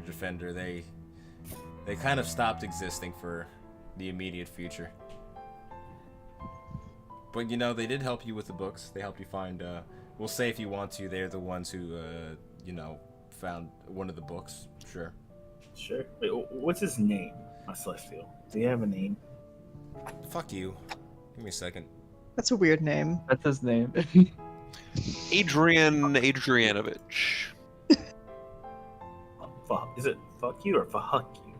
defender, they kind of stopped existing for the immediate future. But you know, they did help you with the books. They helped you find. We'll say if you want to, they're the ones who found one of the books. Sure. Sure. Wait, what's his name? My celestial. Do you have a name? Fuck you. Give me a second. That's a weird name. That's his name. Adrian Adrianovich. Is it fuck you or fuck you?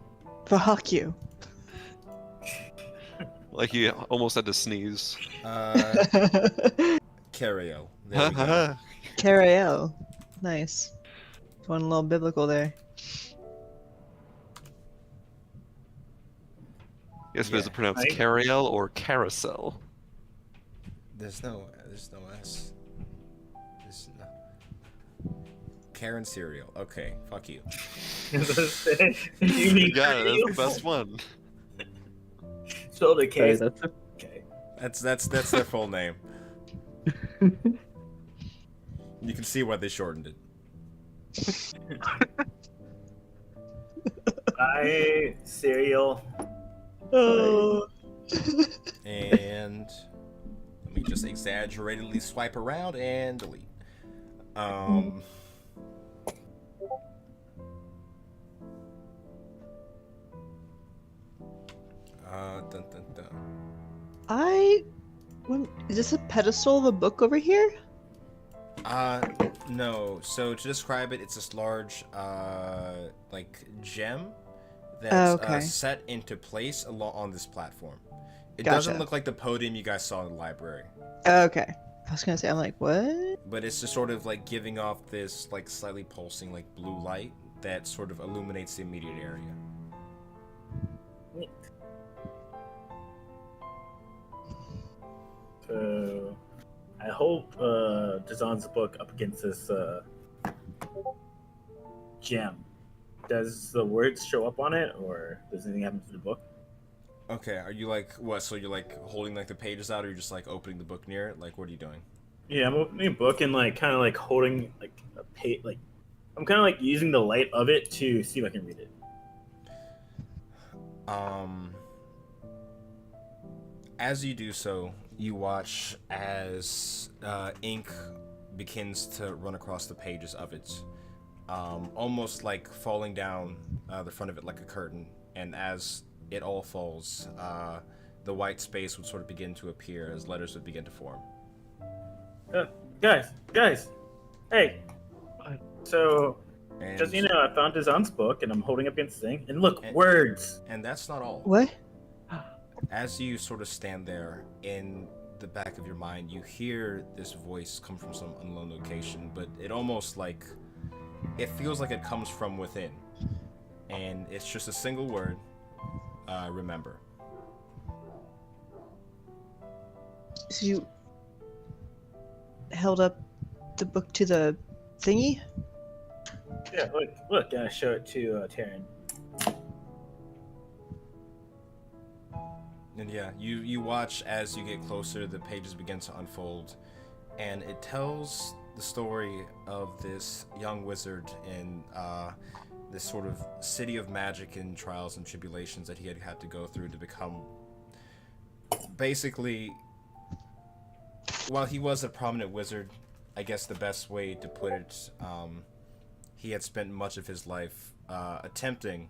Fuck you. Like he almost had to sneeze. Cario. There we go. Cariel. Nice. One little biblical there. Yes, but Yeah. is it pronounced Right. Cariel or Carousel? There's no S. Karen cereal. Okay, fuck you. you You got it. That's the best one. Spell the Sorry, case. that's a... Okay. That's their full name. You can see why they shortened it. I cereal. Oh. And let me just exaggeratedly swipe around and delete. Dun, dun, dun. Is this a pedestal of a book over here? No. So to describe it, it's this large, gem that's Okay. set into place on this platform. It Gotcha. doesn't look like the podium you guys saw in the library, Okay. I was gonna say, I'm like, what? but it's just sort of like giving off this like slightly pulsing like blue light that sort of illuminates the immediate area. So, I hope Dazan's book up against this gem. Does the words show up on it, or does anything happen to the book? Okay, are you like what? So you're like holding like the pages out, or you're just like opening the book near it? Like, what are you doing? Yeah, I'm opening a book and like kind of like holding like a page. Like I'm kind of like using the light of it to see if I can read it. As you do so, you watch as ink begins to run across the pages of it, almost like falling down the front of it like a curtain. And as it all falls, the white space would sort of begin to appear as letters would begin to form. Guys, hey. What? So, And, just I found Dazan's book and I'm holding up against the thing. And look, And- words. and that's not all. What? As you sort of stand there, in the back of your mind, you hear this voice come from some unknown location, but it almost like it feels like it comes from within, and it's just a single word: remember. So you held up the book to the thingy? Yeah, look. I show it to Taryn. And yeah, you watch as you get closer, the pages begin to unfold, and it tells the story of this young wizard in this sort of city of magic and trials and tribulations that he had to go through to become. Basically, while he was a prominent wizard, I guess the best way to put it, he had spent much of his life attempting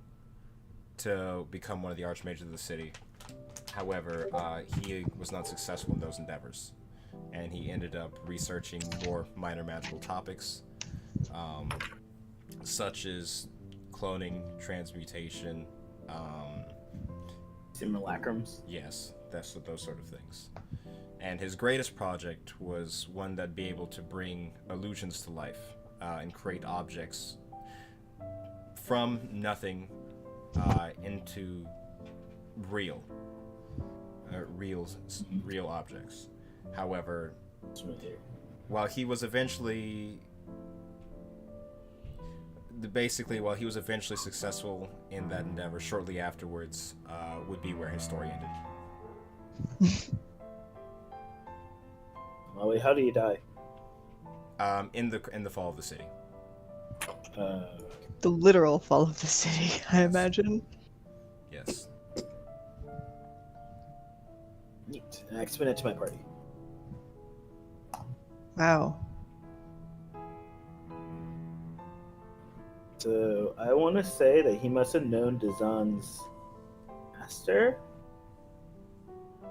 to become one of the archmages of the city. However, he was not successful in those endeavors, and he ended up researching more minor magical topics, um, such as cloning, transmutation. Simulacrums. Yes, that's those sort of things. And his greatest project was one that'd be able to bring illusions to life and create objects from nothing into real, real objects. However, It's right here. while he was eventually while he was eventually successful in that endeavor, shortly afterwards would be where his story ended. Molly, how do you die? In the fall of the city. The literal fall of the city, I imagine. Yes. Neat. And I explain it to my party. Wow. So I want to say that he must have known Dazan's master.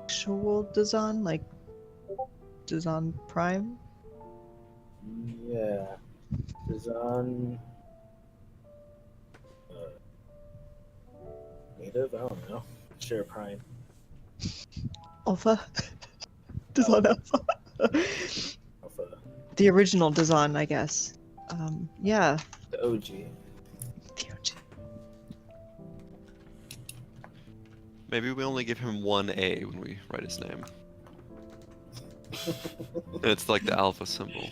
Actual Dazan, like Dazan Prime? Yeah. Dazan. Native? I don't know. Sure, Prime. Alpha? Dazan Alpha? Alpha. The original Dazan, I guess. Yeah. The OG. The OG. Maybe we only give him one A when we write his name. And it's like the alpha symbol.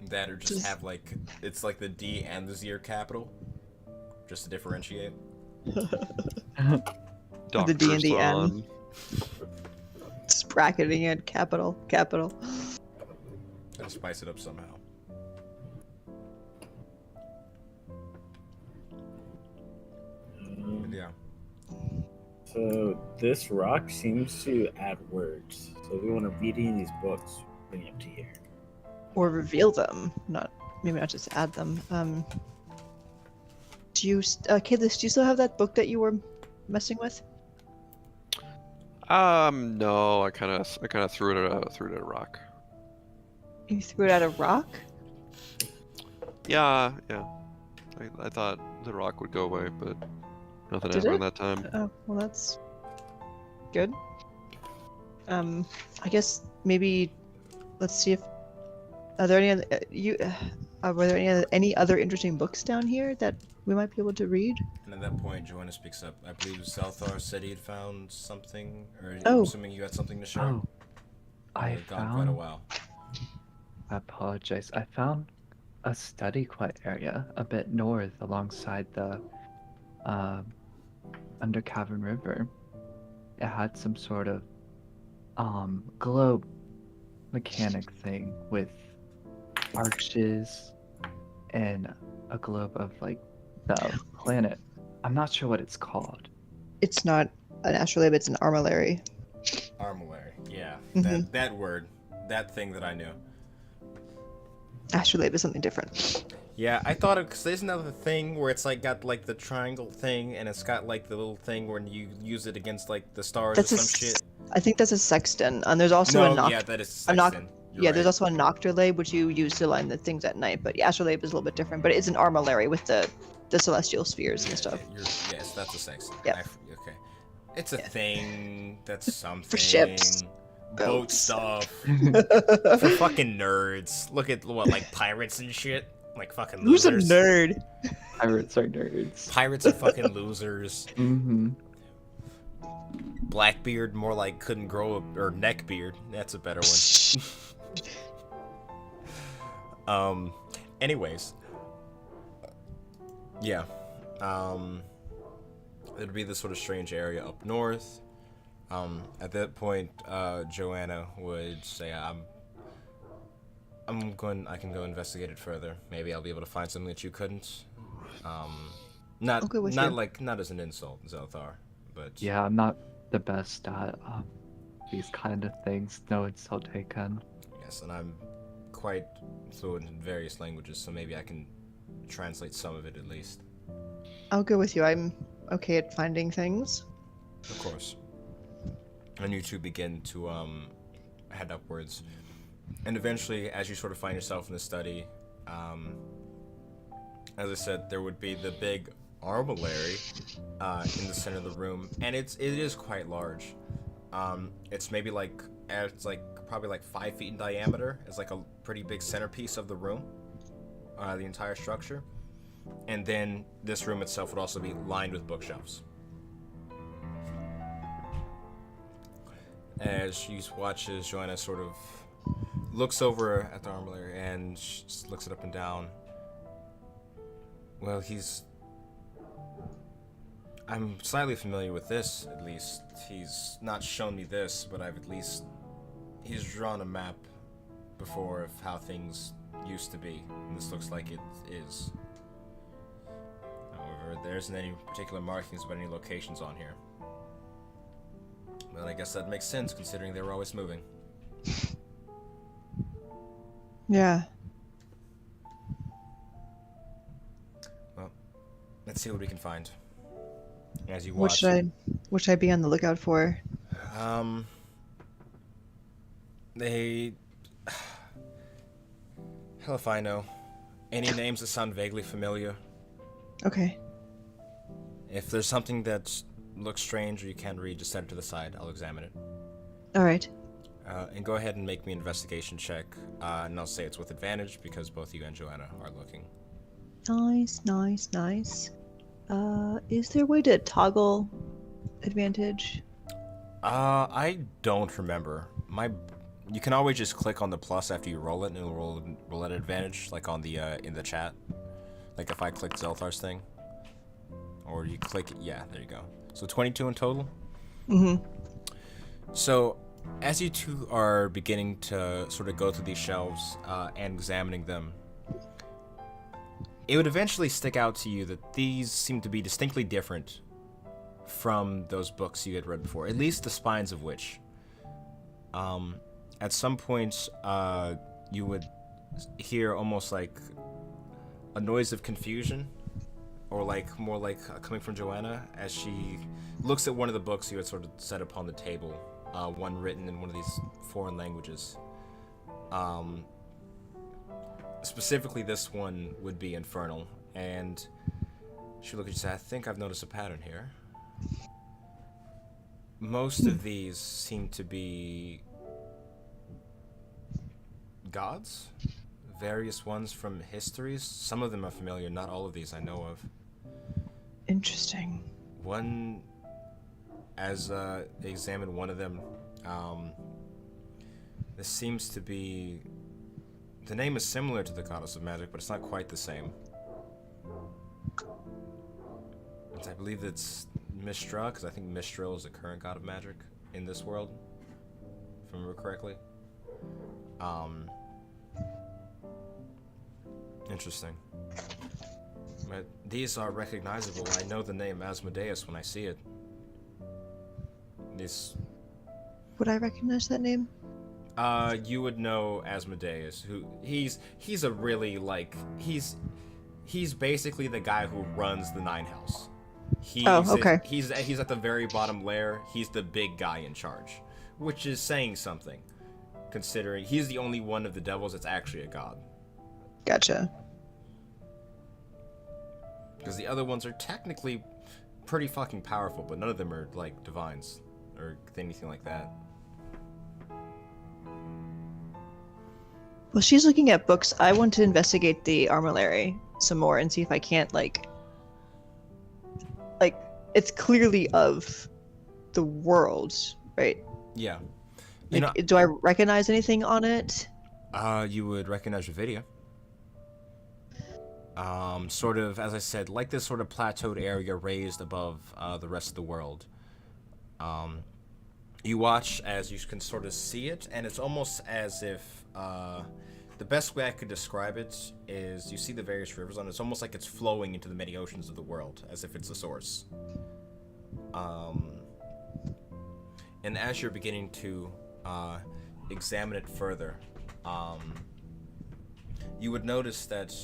That or just have like it's like the D and the Z are capital, just to differentiate. The D and the N. Just bracketing it, capital. Gotta spice it up somehow. But yeah. So this rock seems to add words. So we want to read in these books, bring it up to here. Or reveal them, maybe not just add them. Do you, Kaylis, do you still have that book that you were messing with? No, I kind of threw it at a rock. You threw it at a rock? Yeah. I thought the rock would go away, but nothing Did happened it? that time. Oh, well, that's good. I guess maybe let's see if are there any other, were there any other interesting books down here that we might be able to read? And at that point, Joanna speaks up. I believe Zelthar said he had found something, or I'm Oh. assuming you had something to share. Oh, I It's gone quite a found. while. I apologize. I found a study quite area a bit north alongside the under Cavern River. It had some sort of globe mechanic thing with arches and a globe of like the planet. I'm not sure what it's called. It's not an astrolabe, it's an armillary. Armillary. Yeah. Mhm. That word. That thing that I knew. Astrolabe is something different. Yeah, I thought because there's another thing where it's like got like the triangle thing, and it's got like the little thing where you use it against like the stars That's or a some shit. I think that's a sextant, and there's also No, a noct. yeah, that is a noc- sextant. You're Yeah, there's right. also a nocturlabe, which you use to line the things at night. But astrolabe is a little bit different. But it's an armillary with the celestial spheres and stuff. Yes, that's a sextant. Yep. Okay. It's a Yeah. thing. That's something. ships. Boat Boats. stuff. For fucking nerds. Look at what, like pirates and shit. Like fucking Who's a losers. nerd? Pirates are nerds. Pirates are fucking losers. Mm-hmm. Blackbeard, more like couldn't grow or neckbeard. That's a better one. Anyways. Yeah. It'd be this sort of strange area up north. At that point, Joanna would say, I can go investigate it further. Maybe I'll be able to find something that you couldn't. Not I'll go with not you. like not as an insult, Zelthar, but Yeah, I'm not the best at these kind of things. No insult taken. yes, and I'm quite fluent in various languages, so maybe I can translate some of it at least. I'll go with you. I'm okay at finding things. Of course. And you two begin to head upwards. And eventually, as you sort of find yourself in the study, as I said, there would be the big armillary in the center of the room, and it is quite large. It's maybe like probably like 5 feet in diameter. It's like a pretty big centerpiece of the room, the entire structure. And then this room itself would also be lined with bookshelves. As she watches, Joanna sort of looks over at the armillary and just looks it up and down. Well, I'm slightly familiar with this, at least. He's not shown me this, but he's drawn a map before of how things used to be, and this looks like it is. However, there isn't any particular markings about any locations on here. Well, I guess that makes sense, considering they were always moving. Yeah. Well, let's see what we can find. As you watch. What should I be on the lookout for? They... Hell if I know. Any names that sound vaguely familiar. Okay. If there's something that looks strange or you can't read, just set it to the side. I'll examine it. All right. And go ahead and make me an investigation check. And I'll say it's with advantage because both you and Joanna are looking. Nice. Is there a way to toggle advantage? I don't remember. You can always just click on the plus after you roll it, and it'll roll at advantage, like on the in the chat. Like if I click Zelthar's thing, or you click, yeah, there you go. So 22 in total. Mm-hmm. So as you two are beginning to sort of go through these shelves and examining them, it would eventually stick out to you that these seem to be distinctly different from those books you had read before, at least the spines of which. At some points, you would hear almost like a noise of confusion, or like more like coming from Joanna as she looks at one of the books you had sort of set upon the table, one written in one of these foreign languages. Specifically, this one would be Infernal, and she looked at you and said, I think I've noticed a pattern here. Most of these seem to be gods, various ones from histories. Some of them are familiar, not all of these I know of. Interesting. One, as they examined one of them, this seems to be, the name is similar to the goddess of magic, but it's not quite the same. I believe it's Mistra, because I think Mistral is the current god of magic in this world, if I remember correctly. Interesting. But these are recognizable. I know the name Asmodeus when I see it. This. Would I recognize that name? You would know Asmodeus. Who he's a really he's basically the guy who runs the Nine House. Okay. He's at the very bottom layer. He's the big guy in charge, which is saying something, considering he's the only one of the devils that's actually a god. Gotcha. Because the other ones are technically pretty fucking powerful, but none of them are like divines or anything like that. Well, she's looking at books. I want to investigate the armillary some more and see if I can't like it's clearly of the world, right? Yeah. Do I recognize anything on it? You would recognize Revedia. Sort of, as I said, like this sort of plateaued area raised above the rest of the world. You watch as you can sort of see it, and it's almost as if the best way I could describe it is you see the various rivers on it. It's almost like it's flowing into the many oceans of the world, as if it's a source. And as you're beginning to examine it further, you would notice that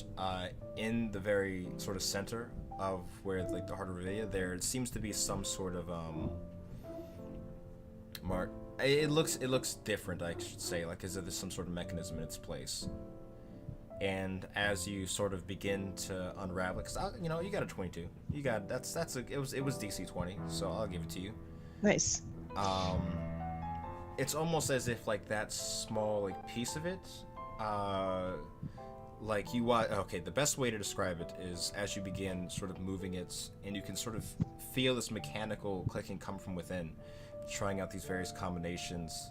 in the very sort of center of where like the heart of Revedia, there seems to be some sort of mark. It looks different, I should say, like as if there's some sort of mechanism in its place. And as you sort of begin to unravel, because you know, you got a 22, you got it was DC 20, so I'll give it to you. Nice. It's almost as if like that small like piece of it, like you want. Okay, the best way to describe it is as you begin sort of moving it, and you can sort of feel this mechanical clicking come from within, trying out these various combinations.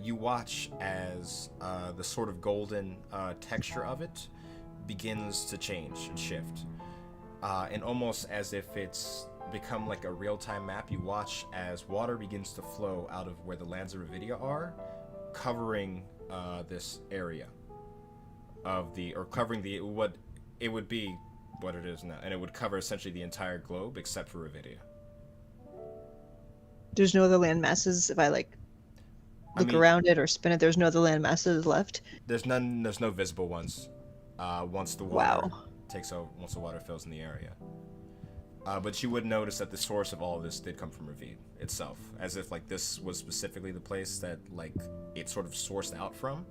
You watch as the sort of golden texture of it begins to change and shift. And almost as if it's become like a real-time map, you watch as water begins to flow out of where the lands of Revedia are, covering this area of covering what it would be, what it is now, and it would cover essentially the entire globe except for Revedia. There's no other land masses if I like look around it or spin it. There's no other land masses left. There's no visible ones. Once the water takes over, once the water fills in the area. But you would notice that the source of all of this did come from Revedia itself, as if like this was specifically the place that like it sort of sourced out from.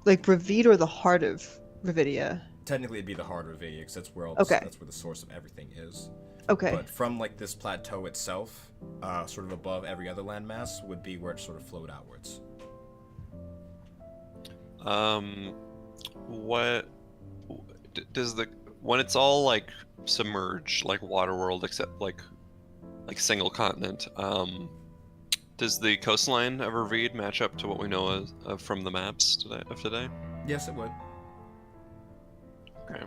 Like Revedia or the heart of Revedia? Technically, it'd be the heart of Revedia, because that's where that's where the source of everything is. Okay. But from like this plateau itself, sort of above every other landmass, would be where it sort of flowed outwards. What does when it's all like submerged, like Waterworld, except like single continent? Does the coastline of Revedia match up to what we know from the maps today? Yes, it would. Okay.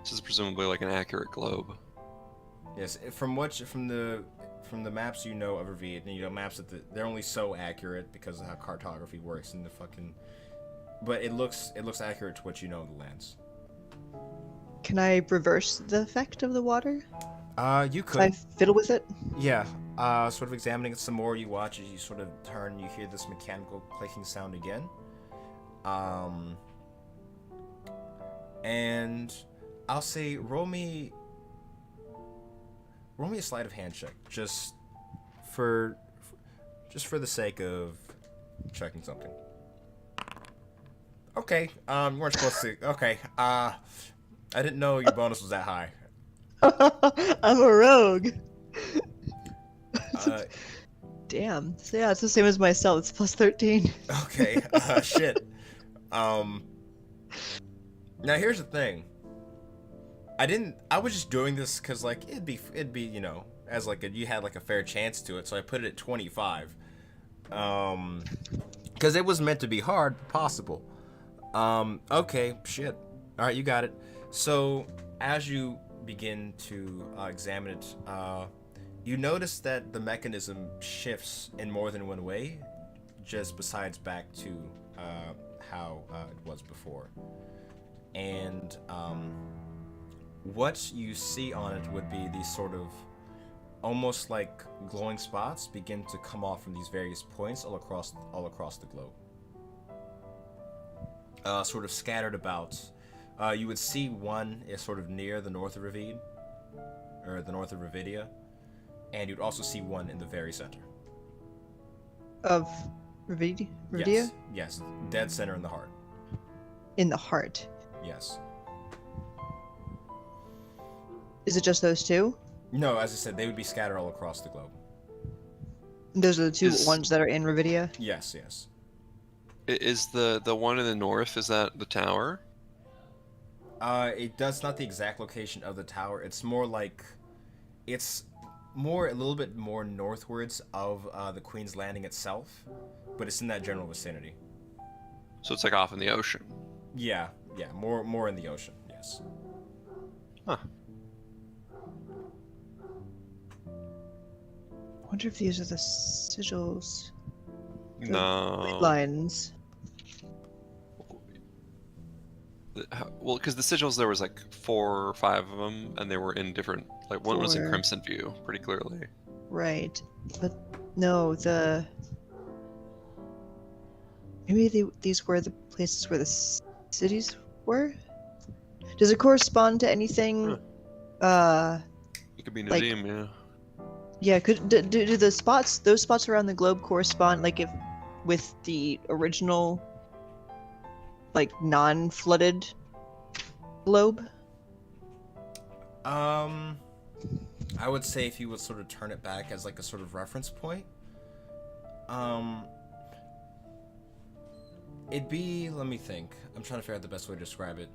This is presumably like an accurate globe. Yes, from the maps you know of Revedia, and you know maps that they're only so accurate because of how cartography works and the fucking. But it looks accurate to what you know of the lands. Can I reverse the effect of the water? You could. Can I fiddle with it? Yeah. Sort of examining it some more, you watch as you sort of turn, you hear this mechanical clicking sound again. And I'll say roll me a sleight of hand check, just for the sake of checking something. Okay. You weren't supposed to. Okay. I didn't know your bonus was that high. I'm a rogue. Damn. So yeah, it's the same as myself. It's plus 13. Okay. Shit. Now here's the thing. I was just doing this because like it'd be you know, as like you had like a fair chance to it, so I put it at 25. Because it was meant to be hard, but possible. Okay, shit. All right, you got it. So as you begin to examine it, you notice that the mechanism shifts in more than one way, just besides back to how it was before. And what you see on it would be these sort of almost like glowing spots begin to come off from these various points all across the globe. Sort of scattered about. You would see one is sort of near the north of Revedia, or the north of Revedia, and you'd also see one in the very center. Of Revedia? Yes, dead center in the heart. In the heart. Yes. Is it just those two? No, as I said, they would be scattered all across the globe. Those are the two ones that are in Revedia? Yes. Is the one in the north, is that the tower? That's not the exact location of the tower. It's more like, it's a little bit more northwards of the Queen's Landing itself, but it's in that general vicinity. So it's like off in the ocean. Yeah, more in the ocean. Yes. Huh. I wonder if these are the sigils. No. Lines. Well, because the sigils, there was like 4 or 5 of them, and they were in different. Like one was in 4. Crimson View, pretty clearly. Right, but no, maybe these were the places where the cities were. Does it correspond to anything? It could be Like- Nadim, yeah. Yeah. Do the spots, those spots around the globe, correspond like if with the original, like non-flooded globe? I would say if you would sort of turn it back as like a sort of reference point, it'd be, let me think. I'm trying to figure out the best way to describe it.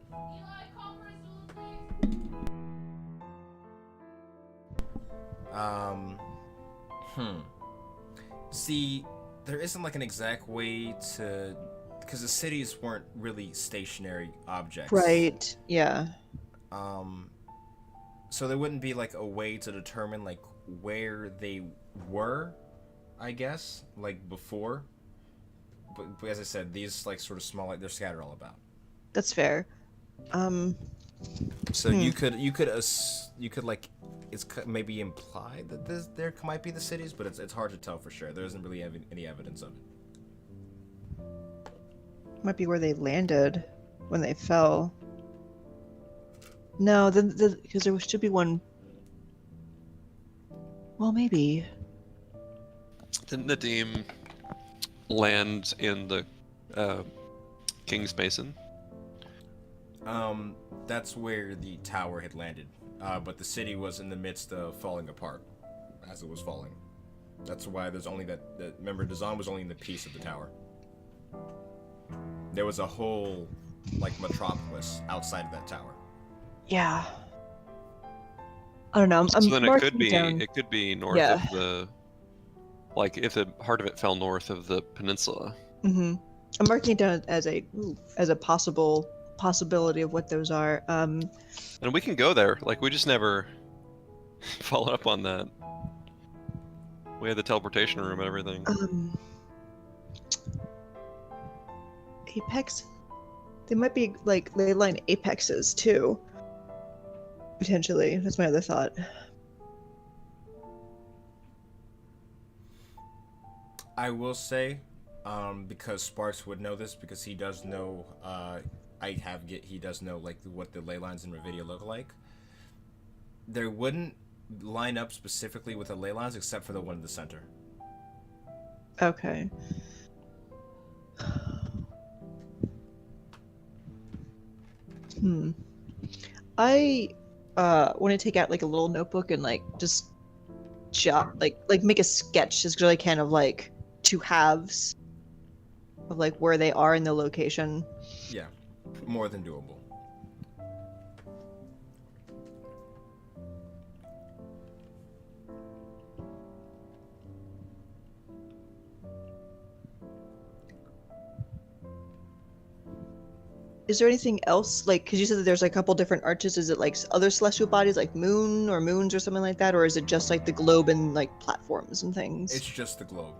See, there isn't like an exact way to, because the cities weren't really stationary objects. Right. Yeah. So there wouldn't be like a way to determine like where they were, I guess, like before. But as I said, these like sort of small, like they're scattered all about. That's fair. So you could like, it's maybe implied that there might be the cities, but it's hard to tell for sure. There isn't really any evidence of it. Might be where they landed when they fell. No, because there should be one. Well, maybe. Didn't Nadim land in the King's Basin? That's where the tower had landed, but the city was in the midst of falling apart as it was falling. That's why there's only that. Remember, Dazan was only in the piece of the tower. There was a whole like metropolis outside of that tower. Yeah. I don't know. I'm So then marking down. it could be north Yeah. of the, like if the heart of it fell north of the peninsula. I'm marking it down as a possibility of what those are. And we can go there. Like we just never followed up on that. We had the teleportation room and everything. Apex. They might be like ley line apexes too. Potentially. That's my other thought. I will say, because Sparks would know this because he does know. He does know like what the ley lines in Revedia look like. There wouldn't line up specifically with the ley lines except for the one in the center. Okay. I want to take out like a little notebook and like just jot like make a sketch as good as I can of like two halves of like where they are in the location. Yeah, more than doable. Is there anything else, like, because you said that there's like, a couple different arches, is it like other celestial bodies like moon or moons or something like that, or is it just like the globe and like platforms and things? It's just the globe.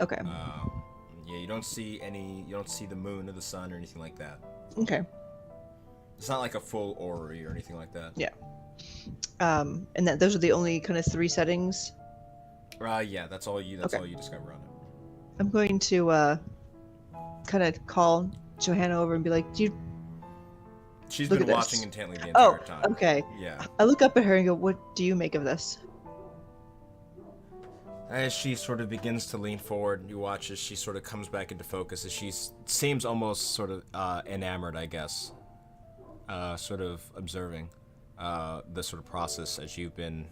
Okay. Yeah, you don't see the moon or the sun or anything like that. Okay. It's not like a full orrery or anything like that. Yeah. And that those are the only kind of three settings. Yeah, that's all you discover on it. I'm going to kind of call Johanna over and be like, She's Look been at watching this. intently the entire time. Okay. Yeah. I look up at her and go, what do you make of this? As she sort of begins to lean forward, you watch as she sort of comes back into focus, as she seems almost sort of enamored, I guess. Sort of observing the sort of process as you've been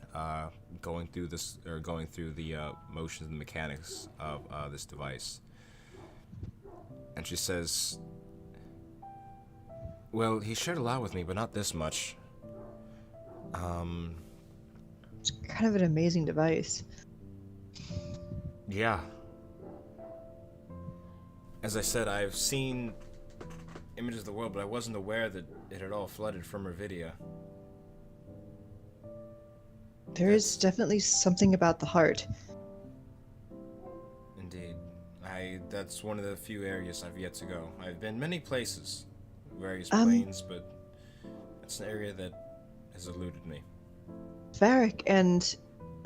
going through the motions and mechanics of this device. And she says, well, he shared a lot with me, but not this much. It's kind of an amazing device. Yeah. As I said, I've seen images of the world, but I wasn't aware that it had all flooded from Revedia. There is definitely something about the heart. Indeed. That's one of the few areas I've yet to go. I've been many places, various planes, but it's an area that has eluded me. Varric and...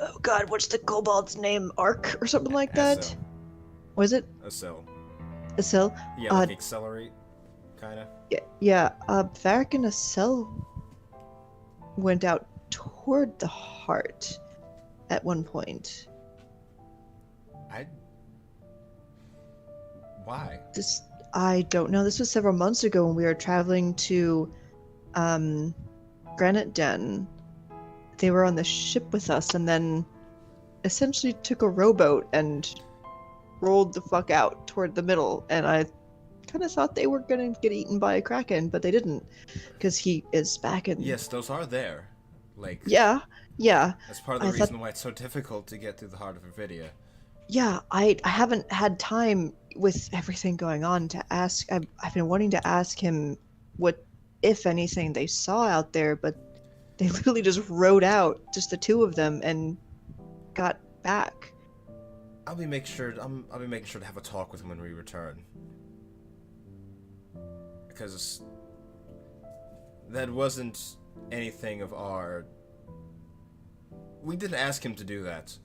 Oh god, what's the kobold's name? Arc or something like that? Acel. Was it? Acel. Acel? Yeah, like accelerate. kind of. Yeah, Varric and Acel went out toward the heart at one point. Why? I don't know. This was several months ago when we were traveling to Granite Den. They were on the ship with us and then essentially took a rowboat and rolled the fuck out toward the middle. And I kind of thought they were going to get eaten by a kraken, but they didn't, because he is back in... Yes, those are there. Like, Yeah. that's part of the reason why it's so difficult to get through the heart of Revedia. Yeah, I haven't had time with everything going on to ask. I've been wanting to ask him what, if anything, they saw out there, but they literally just rode out, just the two of them, and got back. I'll be making sure to have a talk with him when we return. Because that wasn't anything of our... We didn't ask him to do that.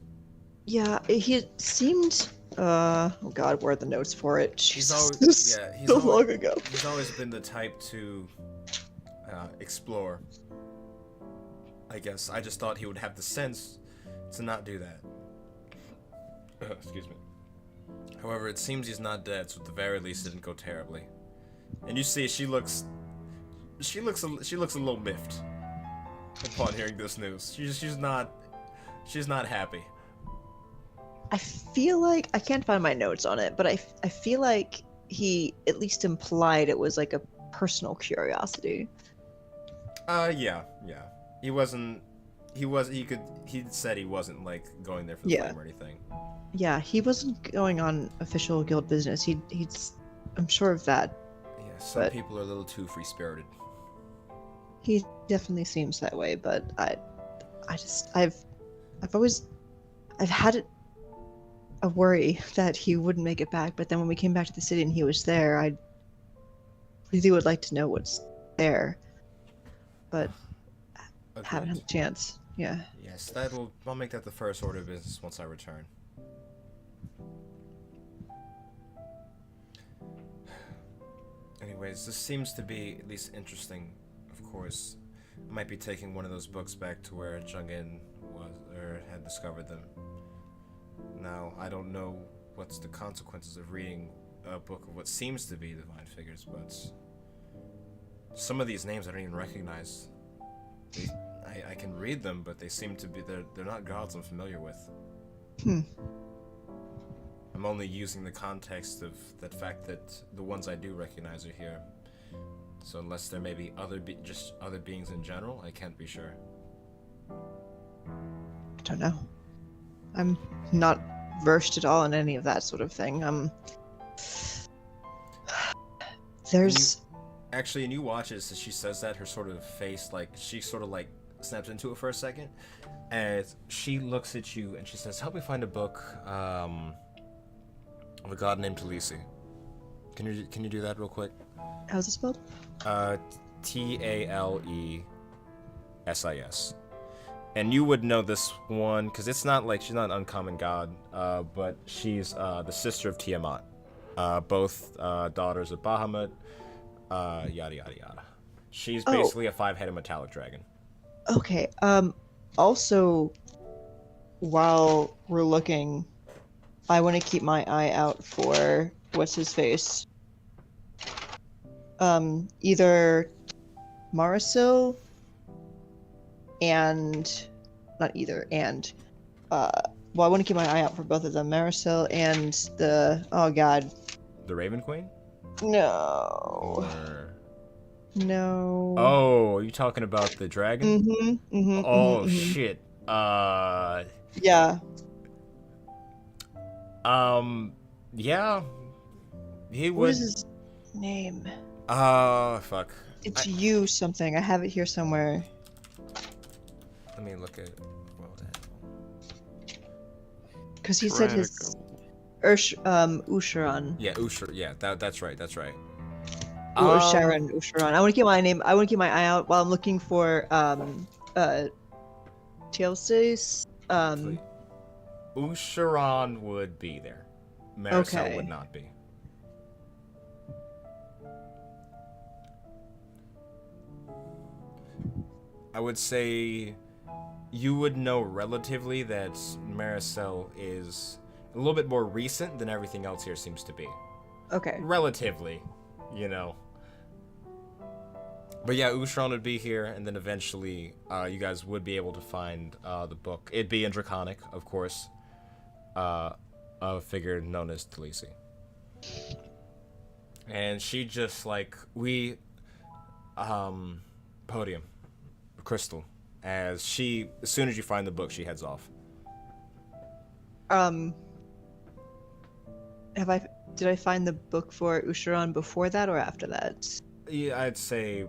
Yeah, he seemed... oh god, where are the notes for it? He's Jesus, always... so long ago. He's always been the type to explore. I guess. I just thought he would have the sense to not do that. Excuse me. However, it seems he's not dead, so at the very least it didn't go terribly. And you see, she looks a little miffed upon hearing this news. She's not happy. I feel like... I can't find my notes on it, but I feel like he at least implied it was like a personal curiosity. Yeah. He said he wasn't like going there for the flame or anything. Yeah, he wasn't going on official guild business. He's I'm sure of that. Yeah, some people are a little too free-spirited. He definitely seems that way, but I've had a worry that he wouldn't make it back, but then when we came back to the city and he was there, I really would like to know what's there. But haven't had a chance. Yeah. Yes, I'll make that the first order of business once I return. Anyways, this seems to be at least interesting. Of course, I might be taking one of those books back to where Jungin was or had discovered them. Now, I don't know what's the consequences of reading a book of what seems to be divine figures, but some of these names I don't even recognize. I can read them, but they seem to be they're not gods I'm familiar with. I'm only using the context of the fact that the ones I do recognize are here. So unless there may be just other beings in general, I can't be sure. I don't know. I'm not versed at all in any of that sort of thing. There's... Actually, and you watch it as she says that, her sort of face, like, she sort of, like, snaps into it for a second, and she looks at you and she says, help me find a book, of a god named Talisi. Can you do that real quick? How's it spelled? Talesis. And you would know this one, because it's not like, she's not an uncommon god, but she's the sister of Tiamat. Both daughters of Bahamut, yada yada yada. She's basically a 5-headed metallic dragon. Okay, also, while we're looking, I want to keep my eye out for what's-his-face. Either Marisil and... Not either, and... well, I want to keep my eye out for both of them. Marisil and the... Oh, God. The Raven Queen? No. Or... No. Oh, are you talking about the dragon? Shit. Yeah. Yeah. He would... What is his name? Fuck. It's you something. I have it here somewhere. Let me look at... Because he said his... Usharan. Yeah, yeah, that's right. Usharan. I want to keep my name. I want to keep my eye out while I'm looking for Tilsis. Usharan would be there. Marisol would not be. I would say you would know relatively that Maricel is a little bit more recent than everything else here seems to be. Okay. Relatively, you know. But yeah, Usharon would be here, and then eventually you guys would be able to find the book. It'd be in Draconic, of course. A figure known as Talisi. And she just, like, podium, Crystal, as soon as you find the book, she heads off. Did I find the book for Usharon before that or after that? Yeah, I'd say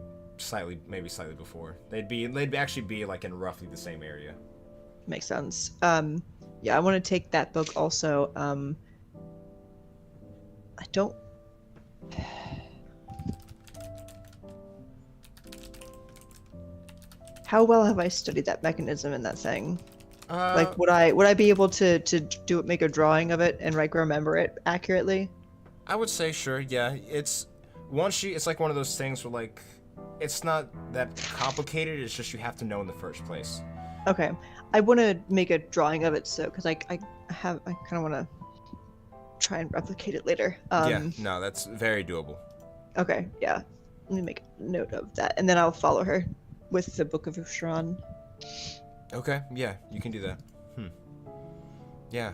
maybe slightly before. They'd actually be like in roughly the same area. Makes sense. Yeah, I want to take that book also. I don't. How well have I studied that mechanism in that thing? Like, would I be able to make a drawing of it and like remember it accurately? I would say sure. Yeah, it's like one of those things where like it's not that complicated. It's just you have to know in the first place. Okay, I want to make a drawing of it, so because I kind of want to try and replicate it later. Yeah, no, that's very doable. Okay, yeah, let me make a note of that, and then I'll follow her with the Book of Usharon. Okay, yeah, you can do that. Yeah,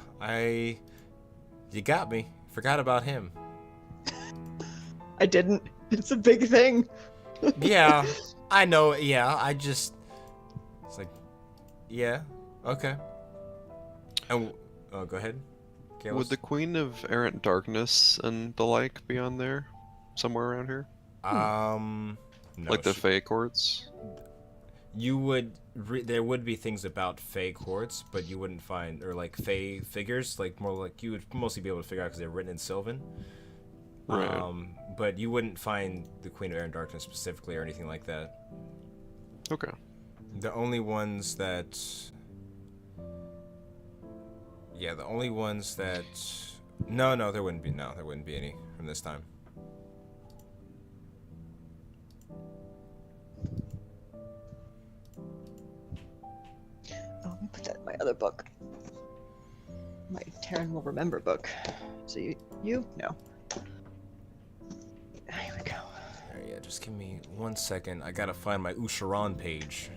you got me. Forgot about him. I didn't. It's a big thing. Yeah, I know. Yeah, it's like, yeah, okay. And go ahead. Kalis. Would the Queen of Errant Darkness and the like be on there? Somewhere around here? No, Like the Fey Courts? You would there would be things about Fey courts, but you wouldn't find, or like Fey figures, like more like you would mostly be able to figure out because they're written in Sylvan. Right. But you wouldn't find the Queen of Air and Darkness specifically or anything like that. Okay. The only ones that no, there wouldn't be any from this time. Oh, let me put that in my other book. My Terran Will Remember book. So you? No. Here we go. Alright, yeah, just give me 1 second. I gotta find my Usharon page.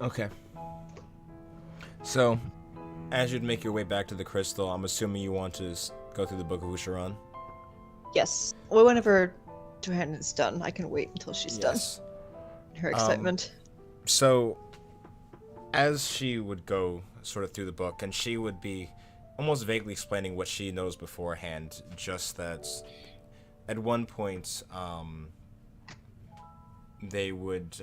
Okay. So, as you'd make your way back to the crystal, I'm assuming you want to go through the Book of Usharon? Yes. Well, whenever Johanna is done, I can wait until she's done. Her excitement. So, as she would go sort of through the book, and she would be almost vaguely explaining what she knows beforehand, just that at one point, they would,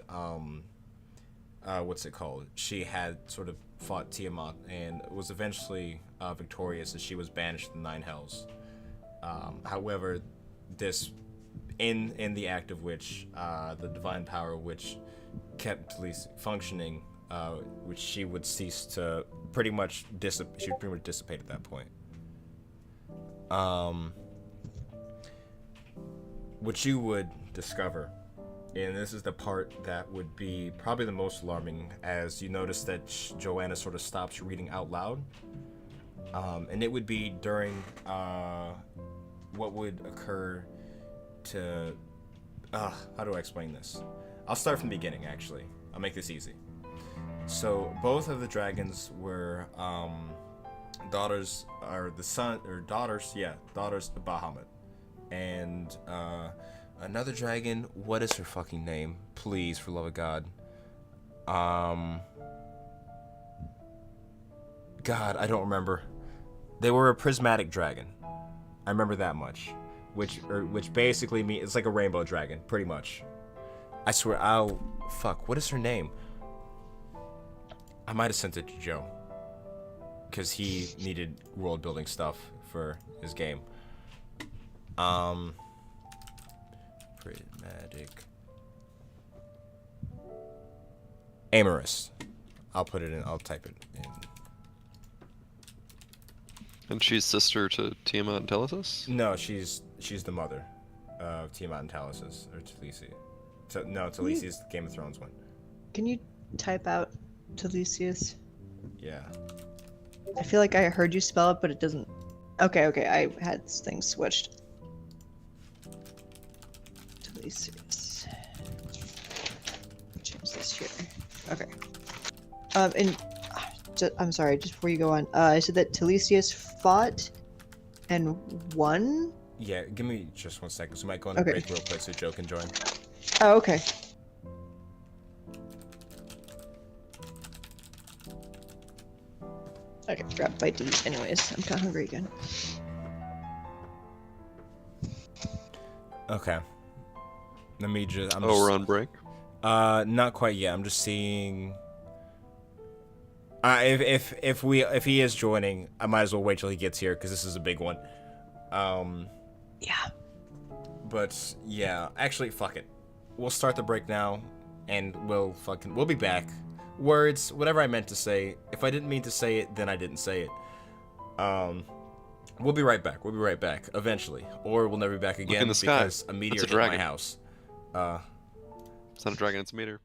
what's it called? She had sort of fought Tiamat and was eventually victorious as she was banished to the Nine Hells. However, this, in the act of which, the divine power which kept at least functioning, which she would cease to pretty much dissipate at that point. What you would discover, and this is the part that would be probably the most alarming, as you notice that Joanna sort of stops reading out loud, and it would be during what would occur to how do I explain this? I'll start from the beginning, actually. I'll make this easy. So both of the dragons were daughters of Bahamut. And another dragon, what is her fucking name? Please, for love of God. God, I don't remember. They were a prismatic dragon. I remember that much. Which basically means it's like a rainbow dragon, pretty much. I swear, fuck, what is her name? I might have sent it to Joe. because he needed world building stuff for his game. Prismatic. Amorous. I'll put it in. I'll type it in. And she's sister to Tiamat and Telesis? No, she's the mother of Tiamat and Telesis, or Talisi. No, Talisi's the Game of Thrones one. Can you type out Talisius? Yeah. I feel like I heard you spell it, but it doesn't. Okay, I had things switched. Talisius. Change this here. Okay. I'm sorry, just before you go on, I said that Talisius fought and won? Yeah, give me just 1 second. So I might go on a Okay. break real quick so Joe can join. Oh, okay. Okay, grab a bite to eat anyways. I'm kinda hungry again. Okay. Let me just. We're on break? Not quite yet. I'm just seeing. If he is joining, I might as well wait till he gets here because this is a big one. Yeah. But yeah, actually, fuck it. We'll start the break now, and we'll be back. Words, whatever I meant to say. If I didn't mean to say it, then I didn't say it. We'll be right back. We'll be right back eventually, or we'll never be back again in the sky. because a meteor That's a hit my dragon. house. It's not a dragon, it's a meteor.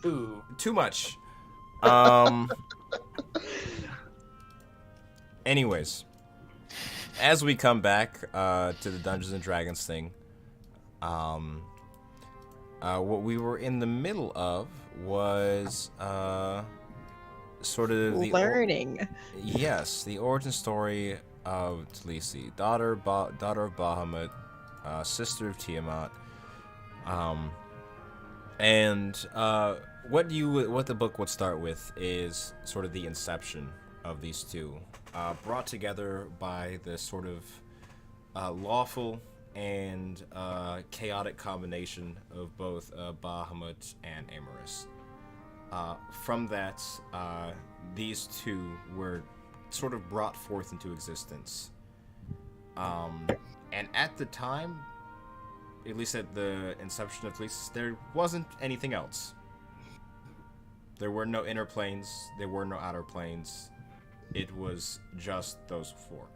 Ooh. Too much. Anyways, as we come back to the Dungeons and Dragons thing, what we were in the middle of was sort of the Learning. yes, the origin story of Talisi, daughter of Bahamut, sister of Tiamat, and what the book would start with is sort of the inception of these two, brought together by the sort of lawful and chaotic combination of both Bahamut and Amorous. From that, these two were sort of brought forth into existence. And at the time, at least at the inception of Talisi, there wasn't anything else. There were no inner planes, there were no outer planes. It was just those four.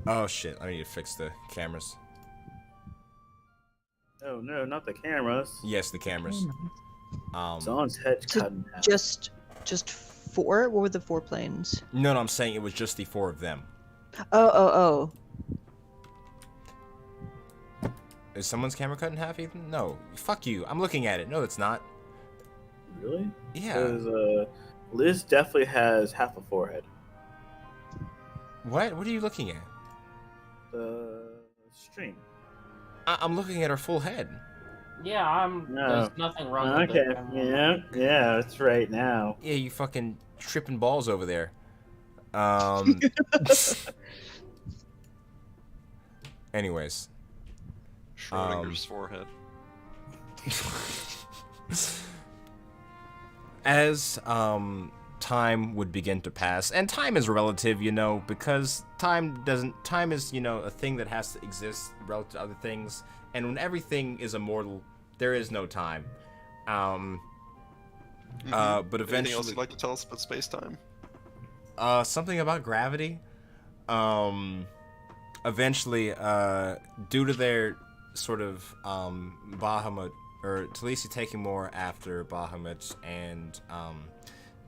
Oh shit, I need to fix the cameras. Oh no, not the cameras. Yes, the cameras. Someone's head So cut in half. just four? What were the four planes? No, I'm saying it was just the four of them. Oh. Is someone's camera cut in half, Ethan? No. Fuck you. I'm looking at it. No, it's not. Really? Yeah. Because Liz definitely has half a forehead. What? What are you looking at? The stream. I'm looking at her full head. Yeah, No. there's nothing wrong with Okay. it. Yeah, it's right now. Yeah, you fucking tripping balls over there. Anyways. Schrodinger's forehead. As time would begin to pass, and time is relative, you know, because time is, you know, a thing that has to exist relative to other things, and when everything is immortal, there is no time. But Anything eventually, else you'd like to tell us about space-time? something about gravity. Eventually, due to their sort of Bahamut, or Talisi taking more after Bahamut and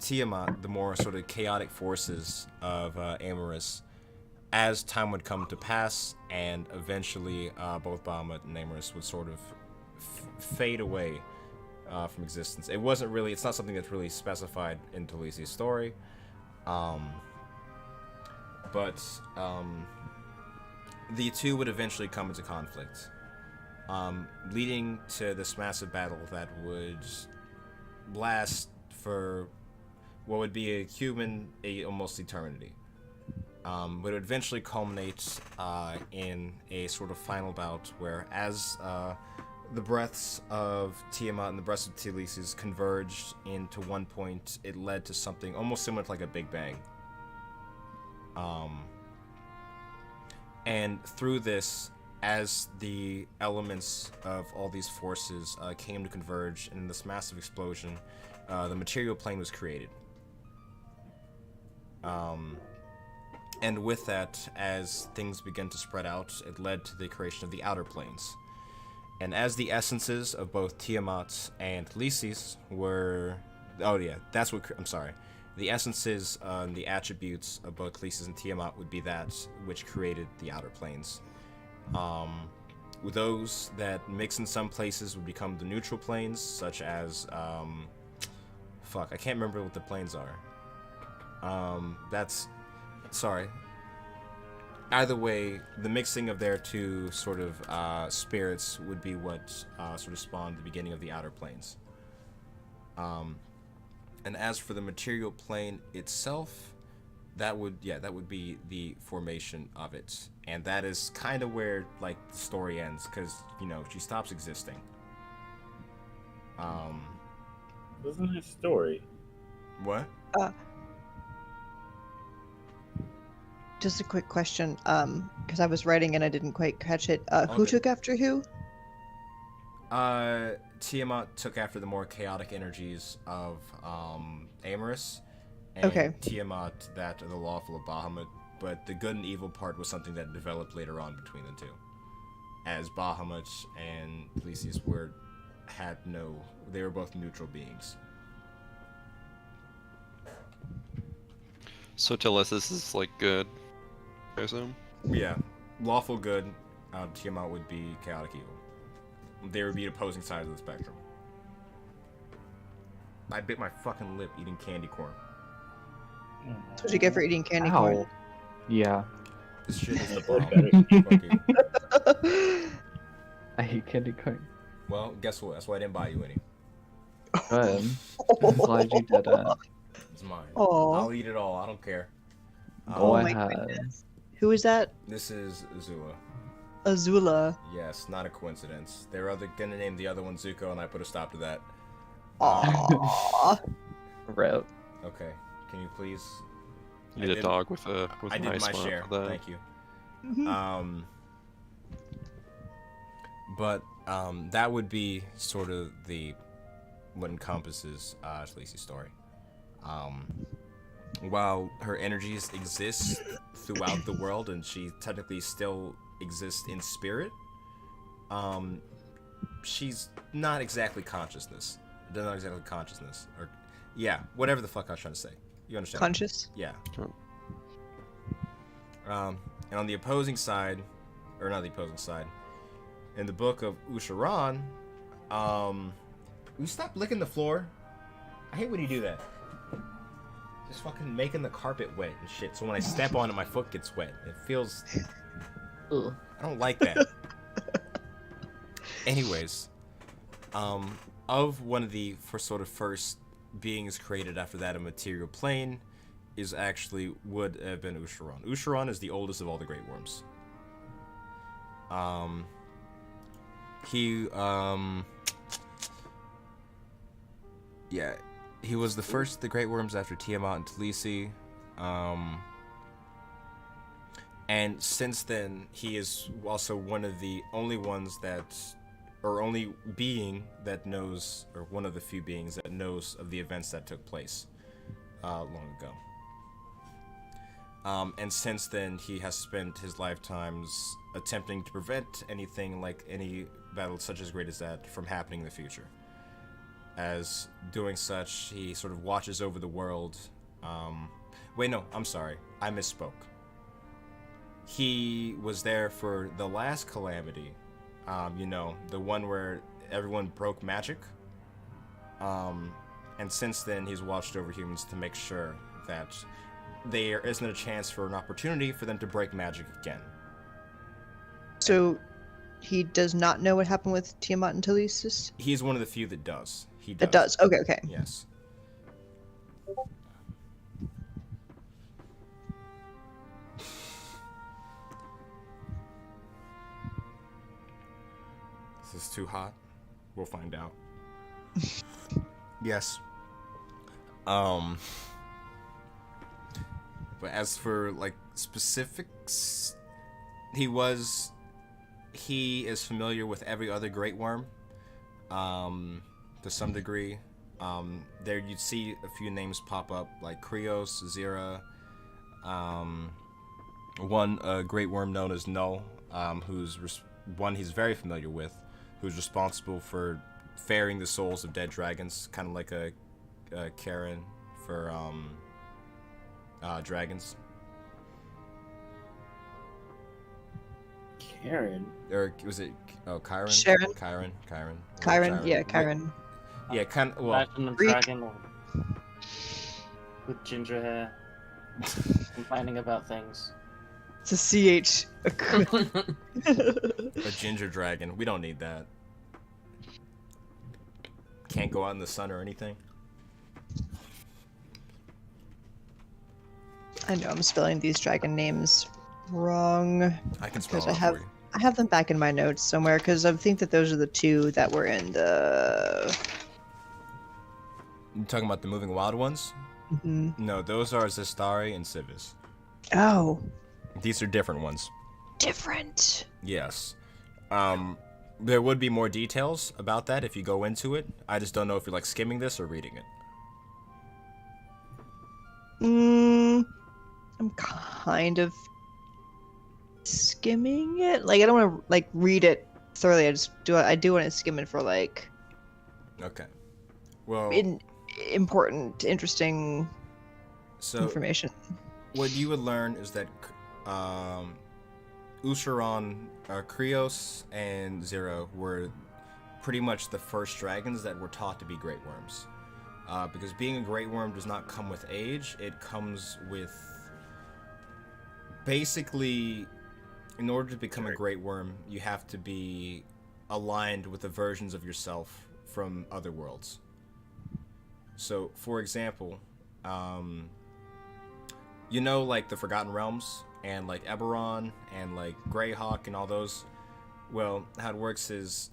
Tiamat, the more sort of chaotic forces of Amorous, as time would come to pass, and eventually both Bahamut and Amorous would sort of fade away from existence. It's not something that's really specified in Talisi's story, but the two would eventually come into conflict, leading to this massive battle that would last for what would be almost eternity. But it would eventually culminate in a sort of final bout where, as the breaths of Tiamat and the breaths of Talisi's converged into one point, it led to something almost similar to like a Big Bang. And through this, as the elements of all these forces came to converge in this massive explosion, the material plane was created. And with that, as things began to spread out, it led to the creation of the outer planes. And as the essences of both Tiamat and Talisi's were... Oh yeah, that's what... I'm sorry. The essences and the attributes of both Talisi's and Tiamat would be that which created the outer planes. With those that mix in some places would become the neutral planes, such as... fuck, I can't remember what the planes are. Sorry. Either way, the mixing of their two sort of spirits would be what sort of spawned the beginning of the outer planes. And as for the material plane itself, that would be the formation of it, and that is kind of where like the story ends, because you know she stops existing. Wasn't his story? What? Just a quick question, because I was writing and I didn't quite catch it. Who Okay. took after who? Tiamat took after the more chaotic energies of Amorous, and Okay. Tiamat that of the lawful of Bahamut, but the good and evil part was something that developed later on between the two, as Bahamut and Talisi's were had no. They were both neutral beings. So Telesis is like good, I assume. Yeah, lawful good. Tiamat would be chaotic evil. They would be opposing sides of the spectrum. I bit my fucking lip eating candy corn. That's what you get for eating candy Ow. corn. Yeah. This shit is the Both problem. better. Fuck you. I hate candy corn. Well, guess what? That's why I didn't buy you any. Good. I'm glad you didn't. It's mine. Aw. I'll eat it all. I don't care. Go my ahead. goodness. Who is that? This is Azula. Azula. Yes, not a coincidence. They were gonna name the other one Zuko, and I put a stop to that. Aww. Rip. Okay, can you please? You need a dog with a I an did ice my mod share. for that. Thank you. Mhm. That would be sort of what encompasses Khaleesi's story. While her energies exist throughout the world, and she technically still exists in spirit, she's not exactly consciousness. Not exactly consciousness, or yeah, whatever the fuck I was trying to say. You understand? Conscious. Yeah. Sure. And on the opposing side, or not the opposing side, in the book of Usharan, you stop licking the floor. I hate when you do that. Just fucking making the carpet wet and shit. So when I step on it, my foot gets wet. It feels. Ugh. I don't like that. Anyways, of one of the first beings created after that, a material plane, is actually would have been Usharan. Usharan is the oldest of all the Great Worms. He was the first of the Great Worms after Tiamat and Talisi. And since then, he is also one of the only ones only being that knows, or one of the few beings that knows of the events that took place long ago. And since then, he has spent his lifetimes attempting to prevent anything like any battle such as great as that from happening in the future. As doing such, he sort of watches over the world. Wait, no, I'm sorry. I misspoke. He was there for the last calamity. The one where everyone broke magic. And since then, he's watched over humans to make sure that there isn't a chance for an opportunity for them to break magic again. So, he does not know what happened with Tiamat and Telesis? He's one of the few that does. He does. That does. Okay, okay. Yes. This is too hot. We'll find out. Yes. But as for like specifics, he is familiar with every other great worm, to some degree. There you'd see a few names pop up like Krios, Zira, one great worm known as Null, who's one he's very familiar with, who's responsible for ferrying the souls of dead dragons, kind of like a Karen for dragons. Karen. Or was it Chiron? Sharon. Chiron. Yeah, Chiron. Yeah, kind of. Well, Imagine a Greek. dragon with ginger hair, complaining about things. It's a CH. a ginger dragon. We don't need that. Can't go out in the sun or anything. I know I'm spelling these dragon names wrong. I can spell Because it out for you. I have them back in my notes somewhere because I think that those are the two that were in the. You talking about the moving wild ones? Mhm. No, those are Zestari and Civis. Oh, These are different ones. different. Yes. There would be more details about that if you go into it. I just don't know if you're like skimming this or reading it. I'm kind of skimming it. Like I don't want to like read it thoroughly. I do want to skim it for like Okay. Well, Important, interesting so information. what you would learn is that Usuran, Krios, and Zero were pretty much the first dragons that were taught to be great worms. Because being a great worm does not come with age, it comes with basically, in order to become a great worm, you have to be aligned with the versions of yourself from other worlds. So, for example, you know, like the Forgotten Realms and like Eberron and like Greyhawk and all those. Well, how it works is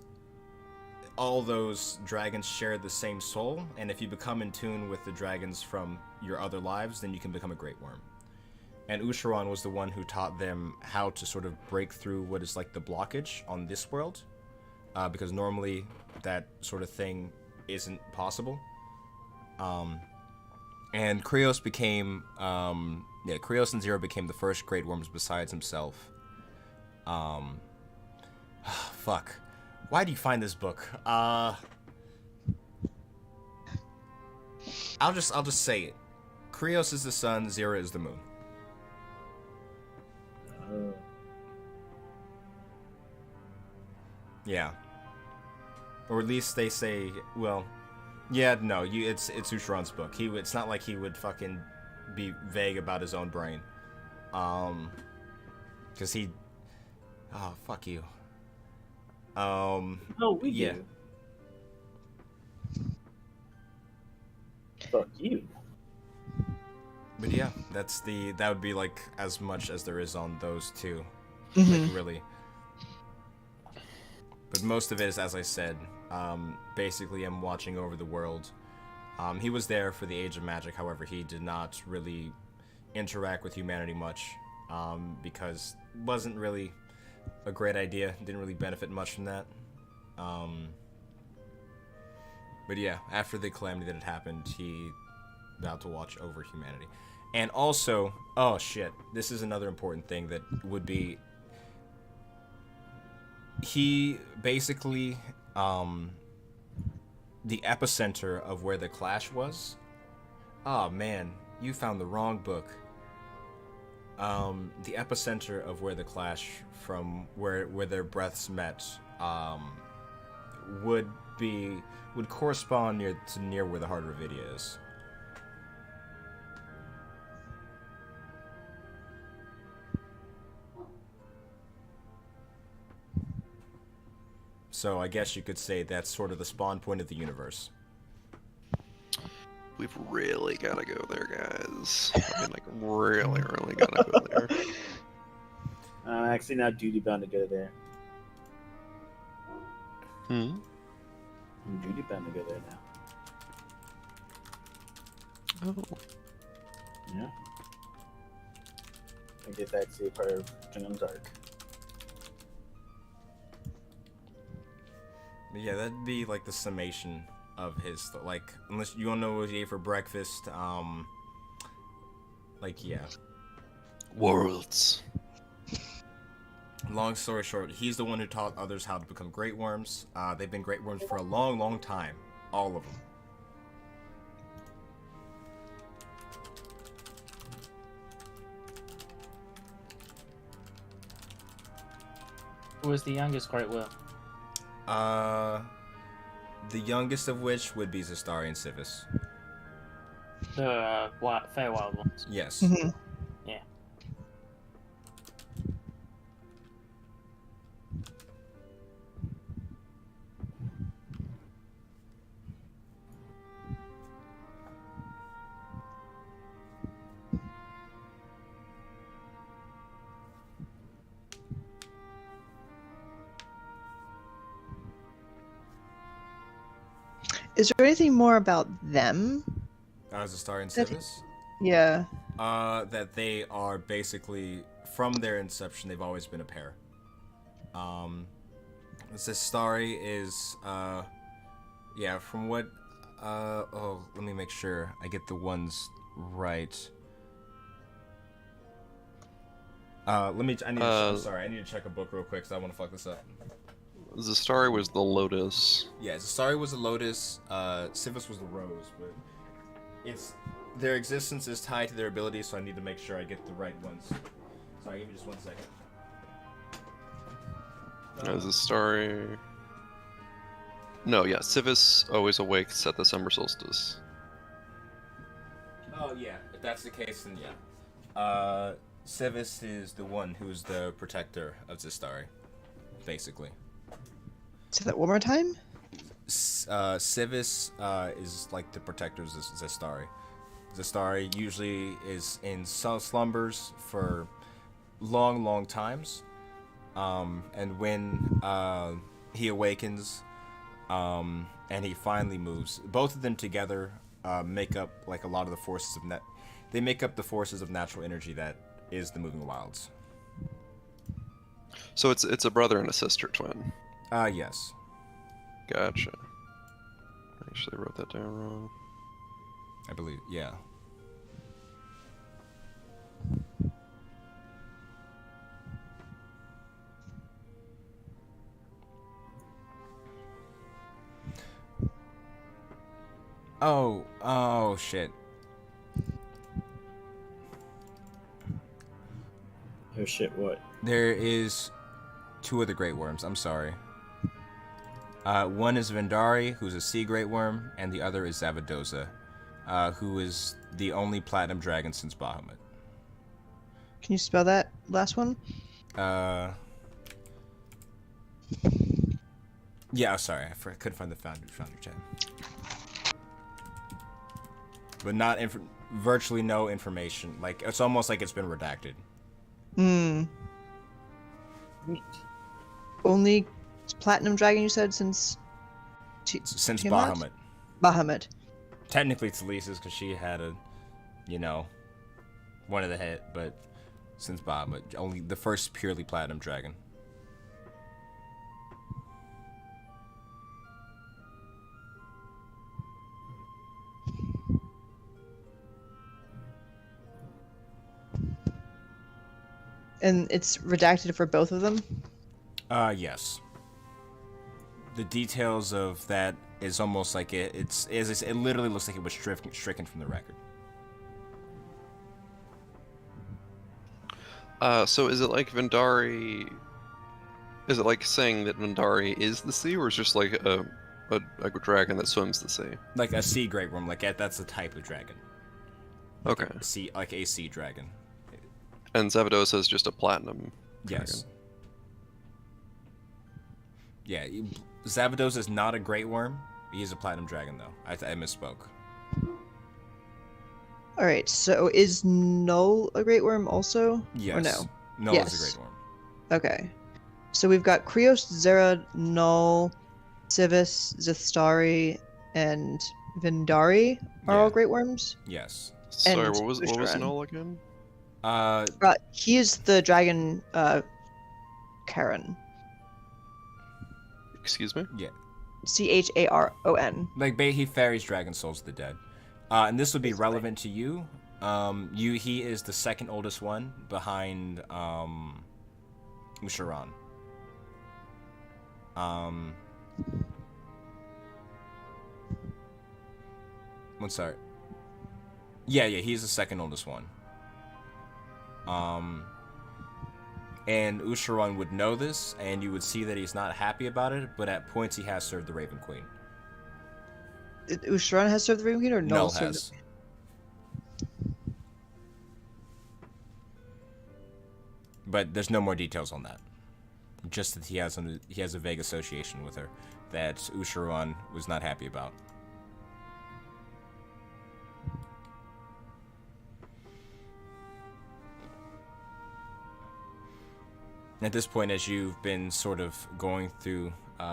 all those dragons share the same soul, and if you become in tune with the dragons from your other lives, then you can become a great worm. And Usharon was the one who taught them how to sort of break through what is like the blockage on this world, because normally that sort of thing isn't possible. And Krios became, Krios and Zero became the first great worms besides himself. Fuck. Why do you find this book? I'll just say it. Krios is the sun, Zero is the moon. Yeah. Or at least they say, well, yeah, no, it's Usharon's book. It's not like he would fucking be vague about his own brain. Cause oh, fuck you. No, we yeah. do. Fuck you. But yeah, that would be like as much as there is on those two. Mhm. Like, really. But most of it is, as I said, basically him watching over the world. He was there for the Age of Magic, however, he did not really interact with humanity much, because it wasn't really a great idea, didn't really benefit much from that. But yeah, after the calamity that had happened, he vowed to watch over humanity. And also, oh shit, this is another important thing that would be, he basically, the epicenter of where the clash was. Oh man, you found the wrong book. The epicenter of where the clash from where their breaths met, would correspond near where the heart of Revedia is. So I guess you could say that's sort of the spawn point of the universe. We've really gotta go there, guys. I mean, like, really gotta go there. I'm actually not duty bound to go there. Hmm? I'm duty bound to go there now. Oh. Yeah. I guess that's a part of Kingdom's arc. But yeah, that'd be like the summation of his, like, unless you don't know what he ate for breakfast, like, yeah. Worlds. Long story short, he's the one who taught others how to become great worms. They've been great worms for a long, long time. All of them. Who was the youngest great worm? The youngest of which would be Zastari and Civis. The Feywild ones. Yes. Mhm. Yeah. Is there anything more about them? Zastari and That- Civis? Yeah. That they are basically, from their inception, they've always been a pair. Zastari is, yeah, from what, oh, let me make sure I get the ones right. I'm sorry, I need to check a book real quick, because I want to fuck this up. Zastari was the lotus. Yeah, Zastari was the lotus, Civis was the rose, but their existence is tied to their abilities, so I need to make sure I get the right ones. Sorry, give me just 1 second. Zastari. No, yeah, Civis always awakes at the summer solstice. Oh yeah, if that's the case, then yeah. Civis is the one who's the protector of Zastari, basically. Say that one more time. Civis is like the protector of Zastari. Zastari usually is in slumbers for long, long times, and when he awakens, and he finally moves, both of them together make up like a lot of the forces of They make up the forces of natural energy that is the moving wilds. So it's a brother and a sister twin. Yes. Gotcha. I actually wrote that down wrong. I believe, yeah. Oh shit. Oh shit, what? There is 2 other great worms, I'm sorry. One is Vendari, who's a sea great worm, and the other is Zavadoza, who is the only platinum dragon since Bahamut. Can you spell that last one? Yeah, sorry, I couldn't find the founder chat. But not virtually no information. Like, it's almost like it's been redacted. Hmm. Neat. Only platinum dragon you said since. Since Tiamat? Bahamut. Bahamut. Technically it's Lisa's because she had one of the head, but since Bahamut, only the first purely platinum dragon. And it's redacted for both of them? Yes. The details of that is almost like it literally looks like it was stricken from the record. So is it like Vendari? Is it like saying that Vendari is the sea, or is it just like a dragon that swims the sea? Like a sea great worm, that's a type of dragon. Okay. Like a sea dragon. And Zavadosa is just a platinum dragon. Yes. Yeah, Zavados is not a great worm. He is a platinum dragon, though. I misspoke. Alright, so is Null a great worm also? Yes. Or no? Null Yes. is a great worm. Okay. So we've got Krios, Zera, Null, Civis, Zistari, and Vindari are all Yeah. great worms. Yes. Sorry, And what was Usharan. Null again? He is the dragon, Charon. Excuse me? Yeah. Charon. Like he ferries dragon souls to the dead. And this would be relevant to you. He is the second oldest one behind Usharan. One sorry. Yeah, he's the second oldest one. And Usharan would know this, and you would see that he's not happy about it, but at points he has served the Raven Queen. Usharan has served the Raven Queen, or Null Null served has. But there's no more details on that. Just that he has a vague association with her that Usharan was not happy about. At this point, as you've been sort of going through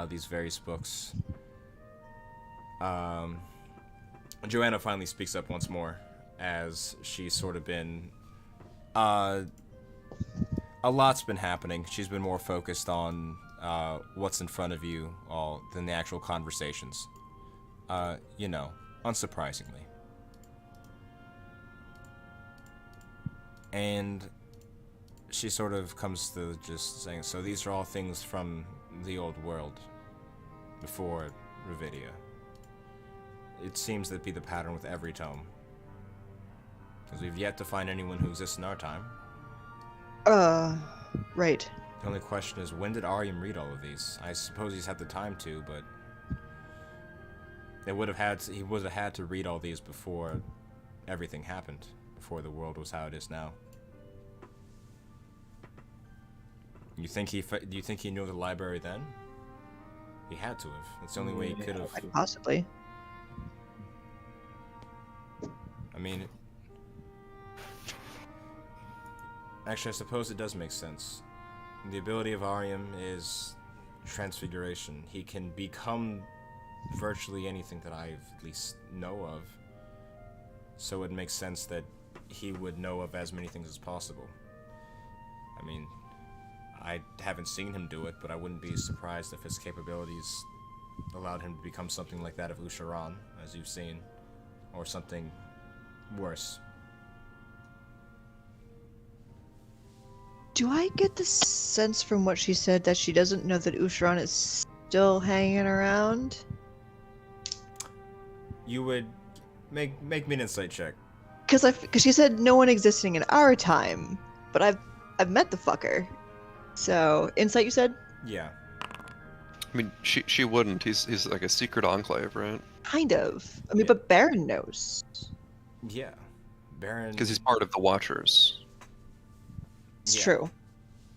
these various books, Joanna finally speaks up once more, as she's sort of been... a lot's been happening. She's been more focused on what's in front of you all than the actual conversations. Unsurprisingly. And she sort of comes to just saying, so these are all things from the old world before Revedia. It seems to be the pattern with every tome. Because we've yet to find anyone who exists in our time. Right. The only question is, when did Aryam read all of these? I suppose he's had the time to, but he would have had to read all these before everything happened, before the world was how it is now. Do you think he knew the library then? He had to have. That's the only way he could have. Quite possibly. I mean, actually, I suppose it does make sense. The ability of Aryam is transfiguration. He can become virtually anything that I at least know of. So it makes sense that he would know of as many things as possible. I mean, I haven't seen him do it, but I wouldn't be surprised if his capabilities allowed him to become something like that of Usharan, as you've seen, or something worse. Do I get the sense from what she said that she doesn't know that Usharan is still hanging around? You would make me an insight check. Because she said no one existing in our time, but I've met the fucker. So insight, you said? Yeah. I mean, she wouldn't. He's like a secret enclave, right? Kind of. I mean, Yeah. but Baron knows. Yeah. Baron. Because he's part of the Watchers. It's Yeah. true.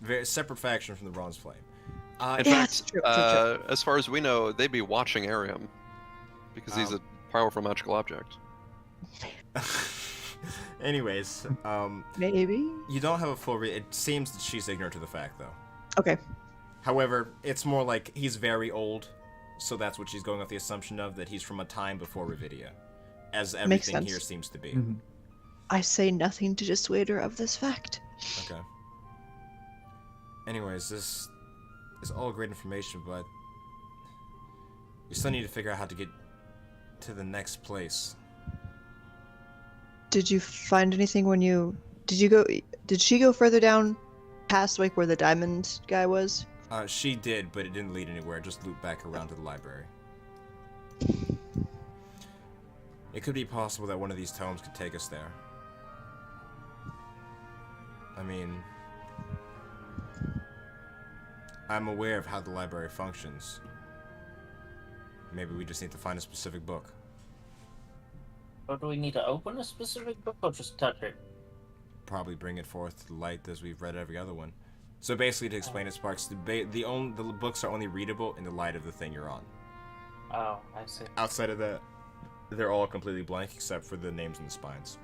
Very separate faction from the Bronze Flame. In Yeah, fact, it's true, true. as far as we know, they'd be watching Arium because he's a powerful magical object. Anyways, Maybe. you don't have a full read. It seems that she's ignorant to the fact, though. Okay. However, it's more like he's very old, so that's what she's going off the assumption of, that he's from a time before Revedia, as everything sense. here seems to be. Mhm. I say nothing to dissuade her of this fact. Okay. Anyways, this is all great information, but we still need to figure out how to get to the next place. Did you find anything when you did she go further down past like where the diamond guy was? She did, but it didn't lead anywhere. It just looped back around to the library. It could be possible that one of these tomes could take us there. I mean, I'm aware of how the library functions. Maybe we just need to find a specific book. Or do we need to open a specific book or just touch it? Probably bring it forth to light as we've read every other one. So basically, to explain it, Sparks, the books are only readable in the light of the thing you're on. Oh, I see. Outside of that, they're all completely blank except for the names and the spines.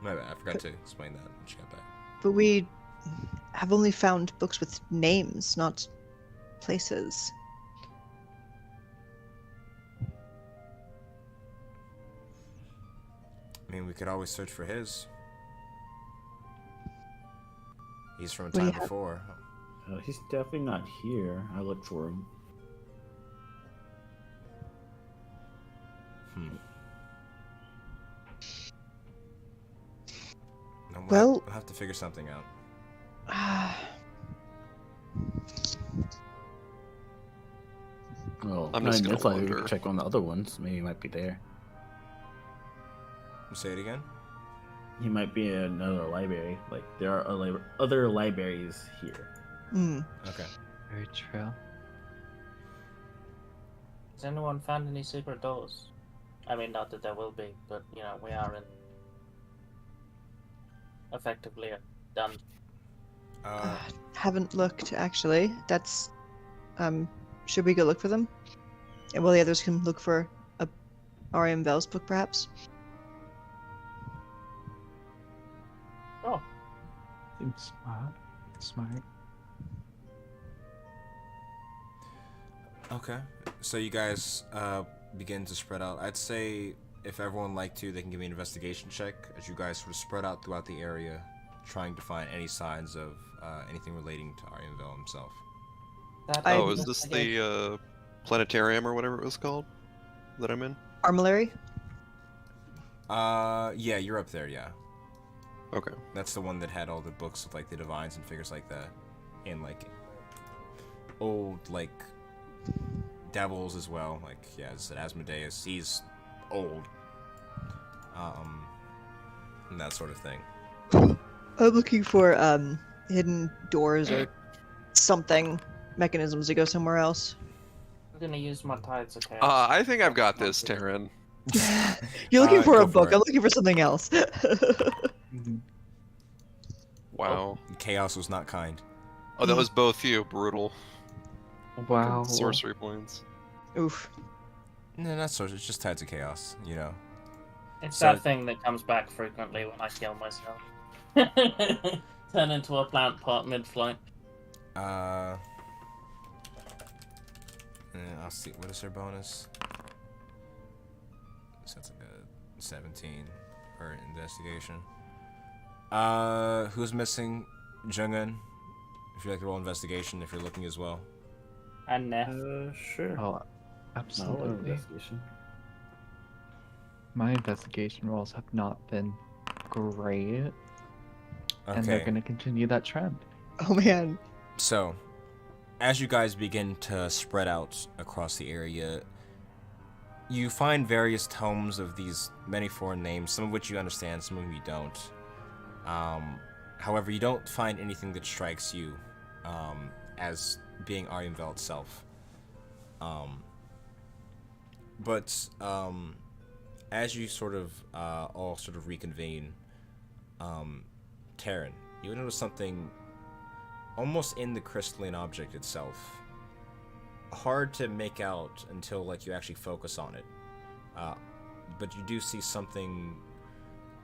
My bad, I forgot to explain that when she got back. But we have only found books with names, not places. I mean, we could always search for his. He's from a What do you time have? before. He's definitely not here. I looked for him. No, Well- we'll have to figure something out. Well, I'm just gonna definitely wonder. check on the other ones. Maybe he might be there. Say it again? He might be in another library. Like there are other libraries here. Okay. Very true. Has anyone found any secret doors? I mean, not that there will be, but you know, we are in effectively a dungeon. Haven't looked actually. That's should we go look for them? And while the others can look for a R.M. Bell's book, perhaps. Oh, Seems smart. Smart. Okay. So you guys begin to spread out. I'd say if everyone liked to, they can give me an investigation check as you guys sort of spread out throughout the area, trying to find any signs of anything relating to Arianville himself. that I- Oh, is this the planetarium or whatever it was called that I'm in? Armillary? Yeah, you're up there, yeah. Okay. That's the one that had all the books of like the divines and figures like that. And like old like devils as well. Like yeah, as Asmodeus, he's old. And that sort of thing. I'm looking for hidden doors or something, mechanisms to go somewhere else. I'm gonna use my tides of chaos. I think I've got this, Taryn. You're looking for Go a book. it. I'm looking for something else. Wow. Chaos was not kind. Oh, that was both you. Brutal. Wow. Sorcery points. Oof. No, not sorcery. It's just tides of chaos. You know. It's So- that thing that comes back frequently when I kill myself. Turn into a plant pot mid-flight. I'll see. What is her bonus? So that's like a 17 for investigation. Who's missing? Jung'un. If you'd like to roll investigation, if you're looking as well. And Neff. Sure. Oh, No, absolutely. investigation. My investigation rolls have not been great, and they're Okay. going to continue that trend. Oh man. So, as you guys begin to spread out across the area, you find various tomes of these many foreign names, some of which you understand, some of them you don't. However, you don't find anything that strikes you as being Arianvel itself. But as you sort of all sort of reconvene, Taryn, you notice something almost in the crystalline object itself. Hard to make out until like you actually focus on it. But you do see something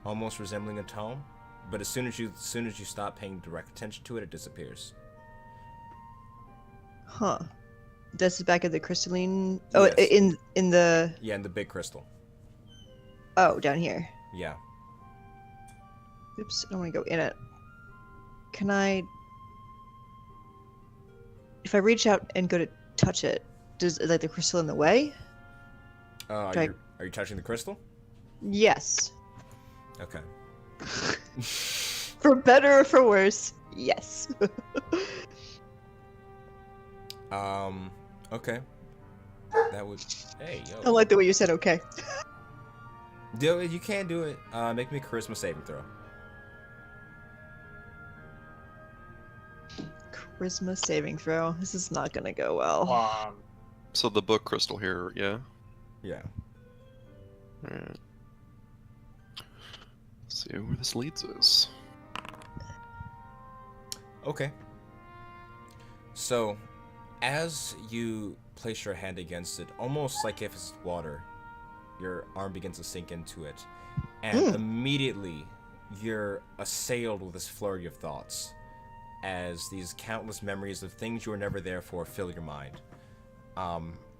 almost resembling a tome. But as soon as you stop paying direct attention to it, it disappears. Huh. This is back at the crystalline. Oh, Yes. in the. Yeah, in the big crystal. Oh, down here. Yeah. Oops, I don't want to go in it. Can I? If I reach out and go to touch it, does like the crystal in the way? Are Try- you touching the crystal? Yes. Okay. For better or for worse, yes. Okay. That would. Hey, yo. I like the way you said okay. Do it. You can do it. Make me a charisma saving throw. Charisma saving throw. This is not gonna go well. So the book crystal here, yeah? Yeah. Alright. See where this leads us. Okay. So, as you place your hand against it, almost like if it's water, your arm begins to sink into it, and immediately you're assailed with this flurry of thoughts, as these countless memories of things you were never there for fill your mind.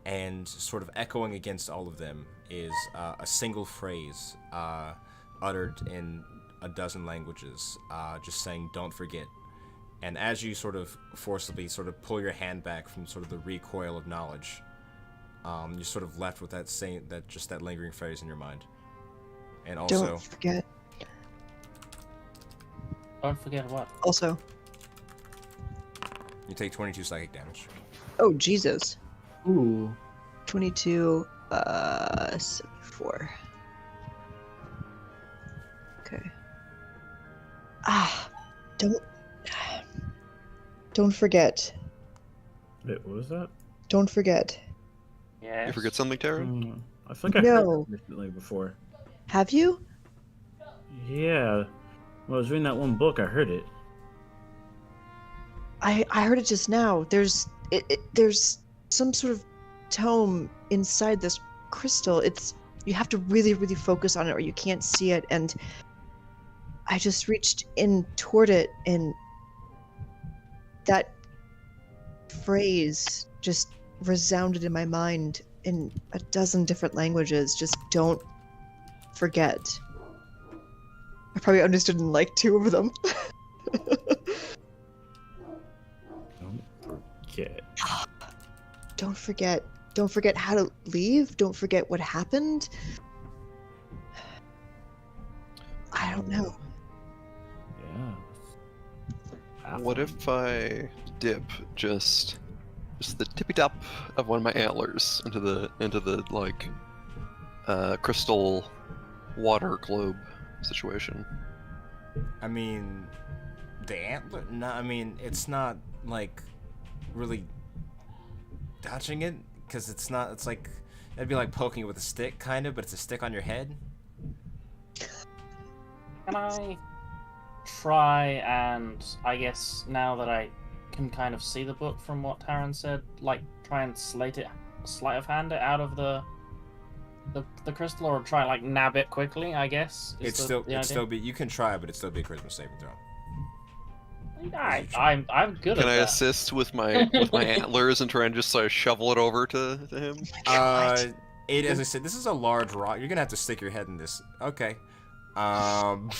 And sort of echoing against all of them is a single phrase uttered in a dozen languages, just saying, "Don't forget." And as you sort of forcibly sort of pull your hand back from sort of the recoil of knowledge, you're sort of left with that lingering phrase in your mind. And also, Don't forget. Don't forget what? Also. you take 22 psychic damage. Oh Jesus. Ooh. 22. 74. Okay. Don't forget. Wait, what was that? Don't forget. Yes. You forget something, Taryn? I think I No. heard that recently before. Have you? Yeah. When I was reading that one book, I heard it. I heard it just now. There's some sort of tome inside this crystal. You have to really, really focus on it or you can't see it. And I just reached in toward it and that phrase just resounded in my mind in a dozen different languages. Just don't forget. I probably understood in like 2 of them. Don't forget. Don't forget. Don't forget how to leave. Don't forget what happened. I don't know. Yeah. What if I dip just just the tippy top of one of my antlers into the like crystal water globe situation. I mean, the antler. No, I mean it's not like really touching it because it's not. It's like it'd be like poking it with a stick, kind of, but it's a stick on your head. Can I try and, I guess, now that I can kind of see the book from what Taryn said, like, try and sleight of hand it out of the crystal, or try and, like, nab it quickly, I guess? It's still be. You can try, but it's still be a charisma saving throw. I'm good Can at I that. assist with my antlers and try and just sort of shovel it over to him? As I said, this is a large rock. You're gonna have to stick your head in this. Okay. Can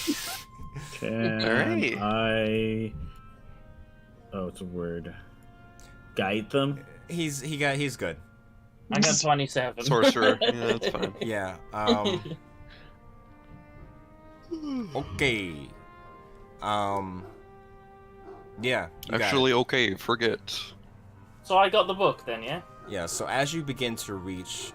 Alright. I? Oh, it's a word. Guide them. He's good. I got 27. Sorcerer. Yeah, that's fine. Yeah. Okay. Yeah. You got it. Actually, okay, forget. So I got the book then, yeah? Yeah. So as you begin to reach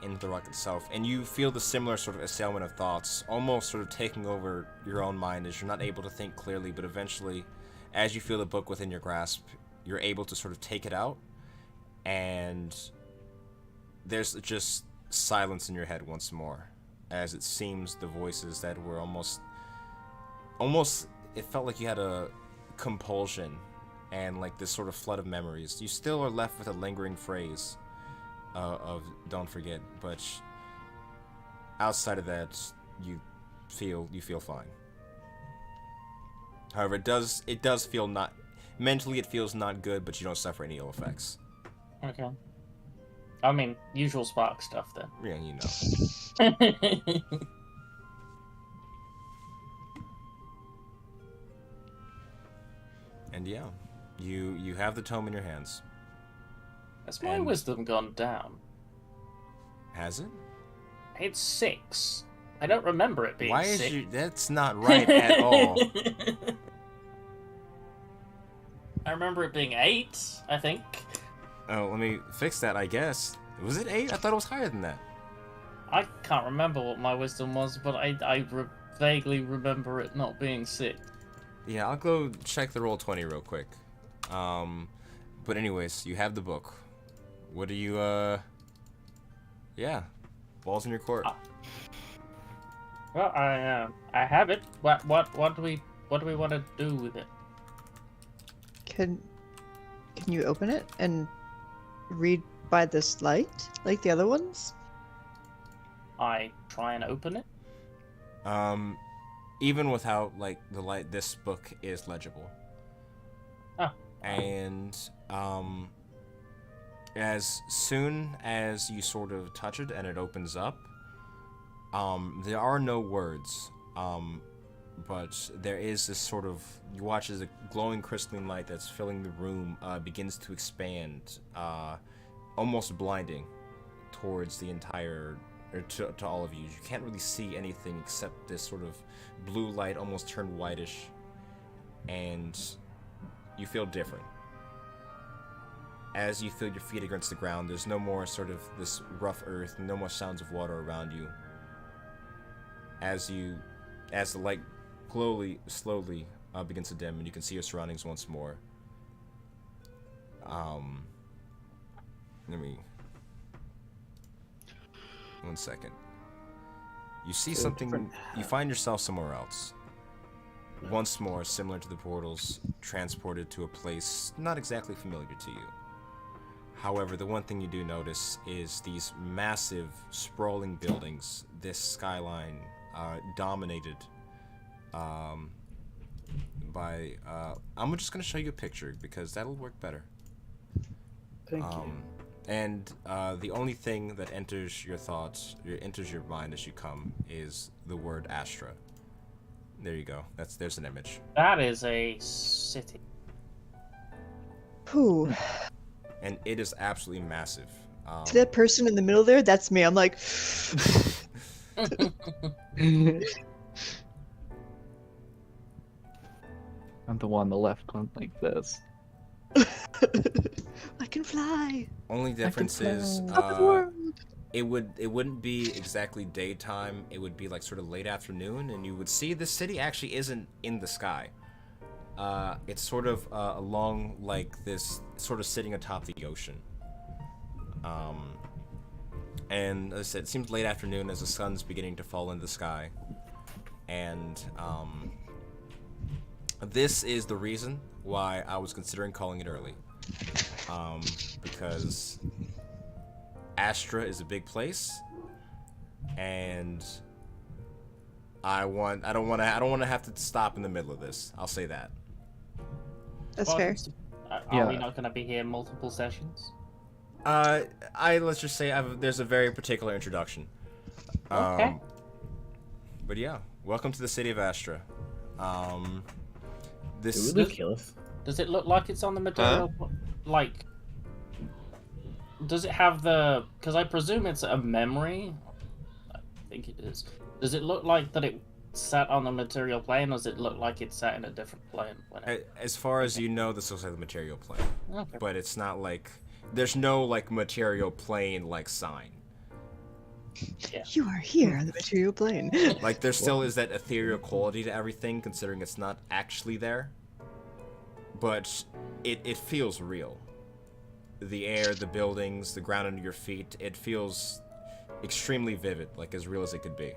into the rock itself, and you feel the similar sort of assailment of thoughts, almost sort of taking over your own mind, as you're not able to think clearly, but eventually, as you feel the book within your grasp, you're able to sort of take it out, and there's just silence in your head once more, as it seems the voices that were almost, it felt like you had a compulsion and like this sort of flood of memories. You still are left with a lingering phrase of "don't forget," but outside of that, you feel fine. However, it does feel not mentally. It feels not good, but you don't suffer any ill effects. Okay. I mean, usual Spark stuff then. Yeah, you know. And yeah, you have the tome in your hands. Has my And- wisdom gone down? Has it? It's 6. I don't remember it being Why 6. is you? That's not right at all. I remember it being 8, I think. Oh, let me fix that. I guess was it 8? I thought it was higher than that. I can't remember what my wisdom was, but I vaguely remember it not being 6. Yeah, I'll go check the roll 20 real quick. But anyways, you have the book. What do you Yeah, balls in your court. Well, I have it. What do we want to do with it? Can you open it and read by this light like the other ones? I try and open it. Even without like the light, this book is legible. Oh. And as soon as you sort of touch it and it opens up, there are no words, but there is this sort of, you watch as a glowing crystalline light that's filling the room begins to expand, almost blinding towards the entire, or to all of you. You can't really see anything except this sort of blue light almost turned whitish, and you feel different. As you feel your feet against the ground, there's no more sort of this rough earth, no more sounds of water around you. As the light slowly begins to dim, and you can see your surroundings once more. Let me... One second. You see something, you find yourself somewhere else. Once more, similar to the portals, transported to a place not exactly familiar to you. However, the one thing you do notice is these massive, sprawling buildings, this skyline dominated by... I'm just going to show you a picture, because that'll work better. Thank you. And the only thing that enters your thoughts, enters your mind as you come, is the word Astra. There you go. There's an image. That is a city. Whew. And it is absolutely massive. To that person in the middle there, that's me. I'm like, I'm the one on the left going like this. I can fly. Only difference is fly. Up the world. it wouldn't be exactly daytime. It would be like sort of late afternoon, and you would see the city actually isn't in the sky. It's sort of along like this, sort of sitting atop the ocean. And as I said, it seems late afternoon as the sun's beginning to fall in the sky. And this is the reason why I was considering calling it early. Because Astra is a big place, and I don't want to have to stop in the middle of this. I'll say that. That's Well, fair. Are we Yeah. not going to be here multiple sessions? Let's just say there's a very particular introduction. Okay. But yeah, welcome to the city of Astra. This Did we lose Keyleth? Does it look like it's on the material? Like, does it have the? Because I presume it's a memory. I think it is. Does it look like that it sat on the material plane, or does it look like it sat in a different plane? As far as you know, this looks like the material plane, Okay. but it's not like there's no like material plane like sign. You are here on the material plane. Like there still is that ethereal quality to everything, considering it's not actually there. But it feels real. The air, the buildings, the ground under your feet, it feels extremely vivid, like as real as it could be.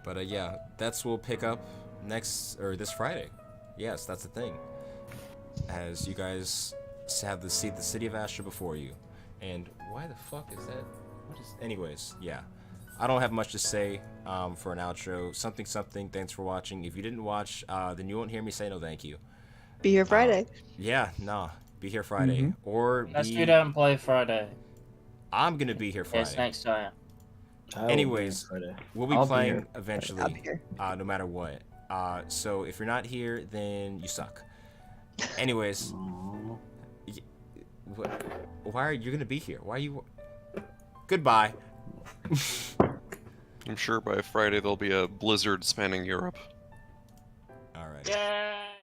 But yeah, we'll pick up this Friday. Yes, that's the thing. As you guys have the city of Astra before you. And why the fuck is that? Anyways, yeah. I don't have much to say for an outro. Something. Thanks for watching. If you didn't watch, then you won't hear me say no thank you. Be here Friday. Yeah, nah. Be here Friday. Or Unless you don't play Friday. I'm gonna be here Friday. Yes, next time. Anyways, we'll be I'll be playing here. eventually, I'll be here. no matter what. So if you're not here, then you suck. Anyways, why are you gonna be here? Why are you? Goodbye. I'm sure by Friday there'll be a blizzard spanning Europe. All right. Yeah.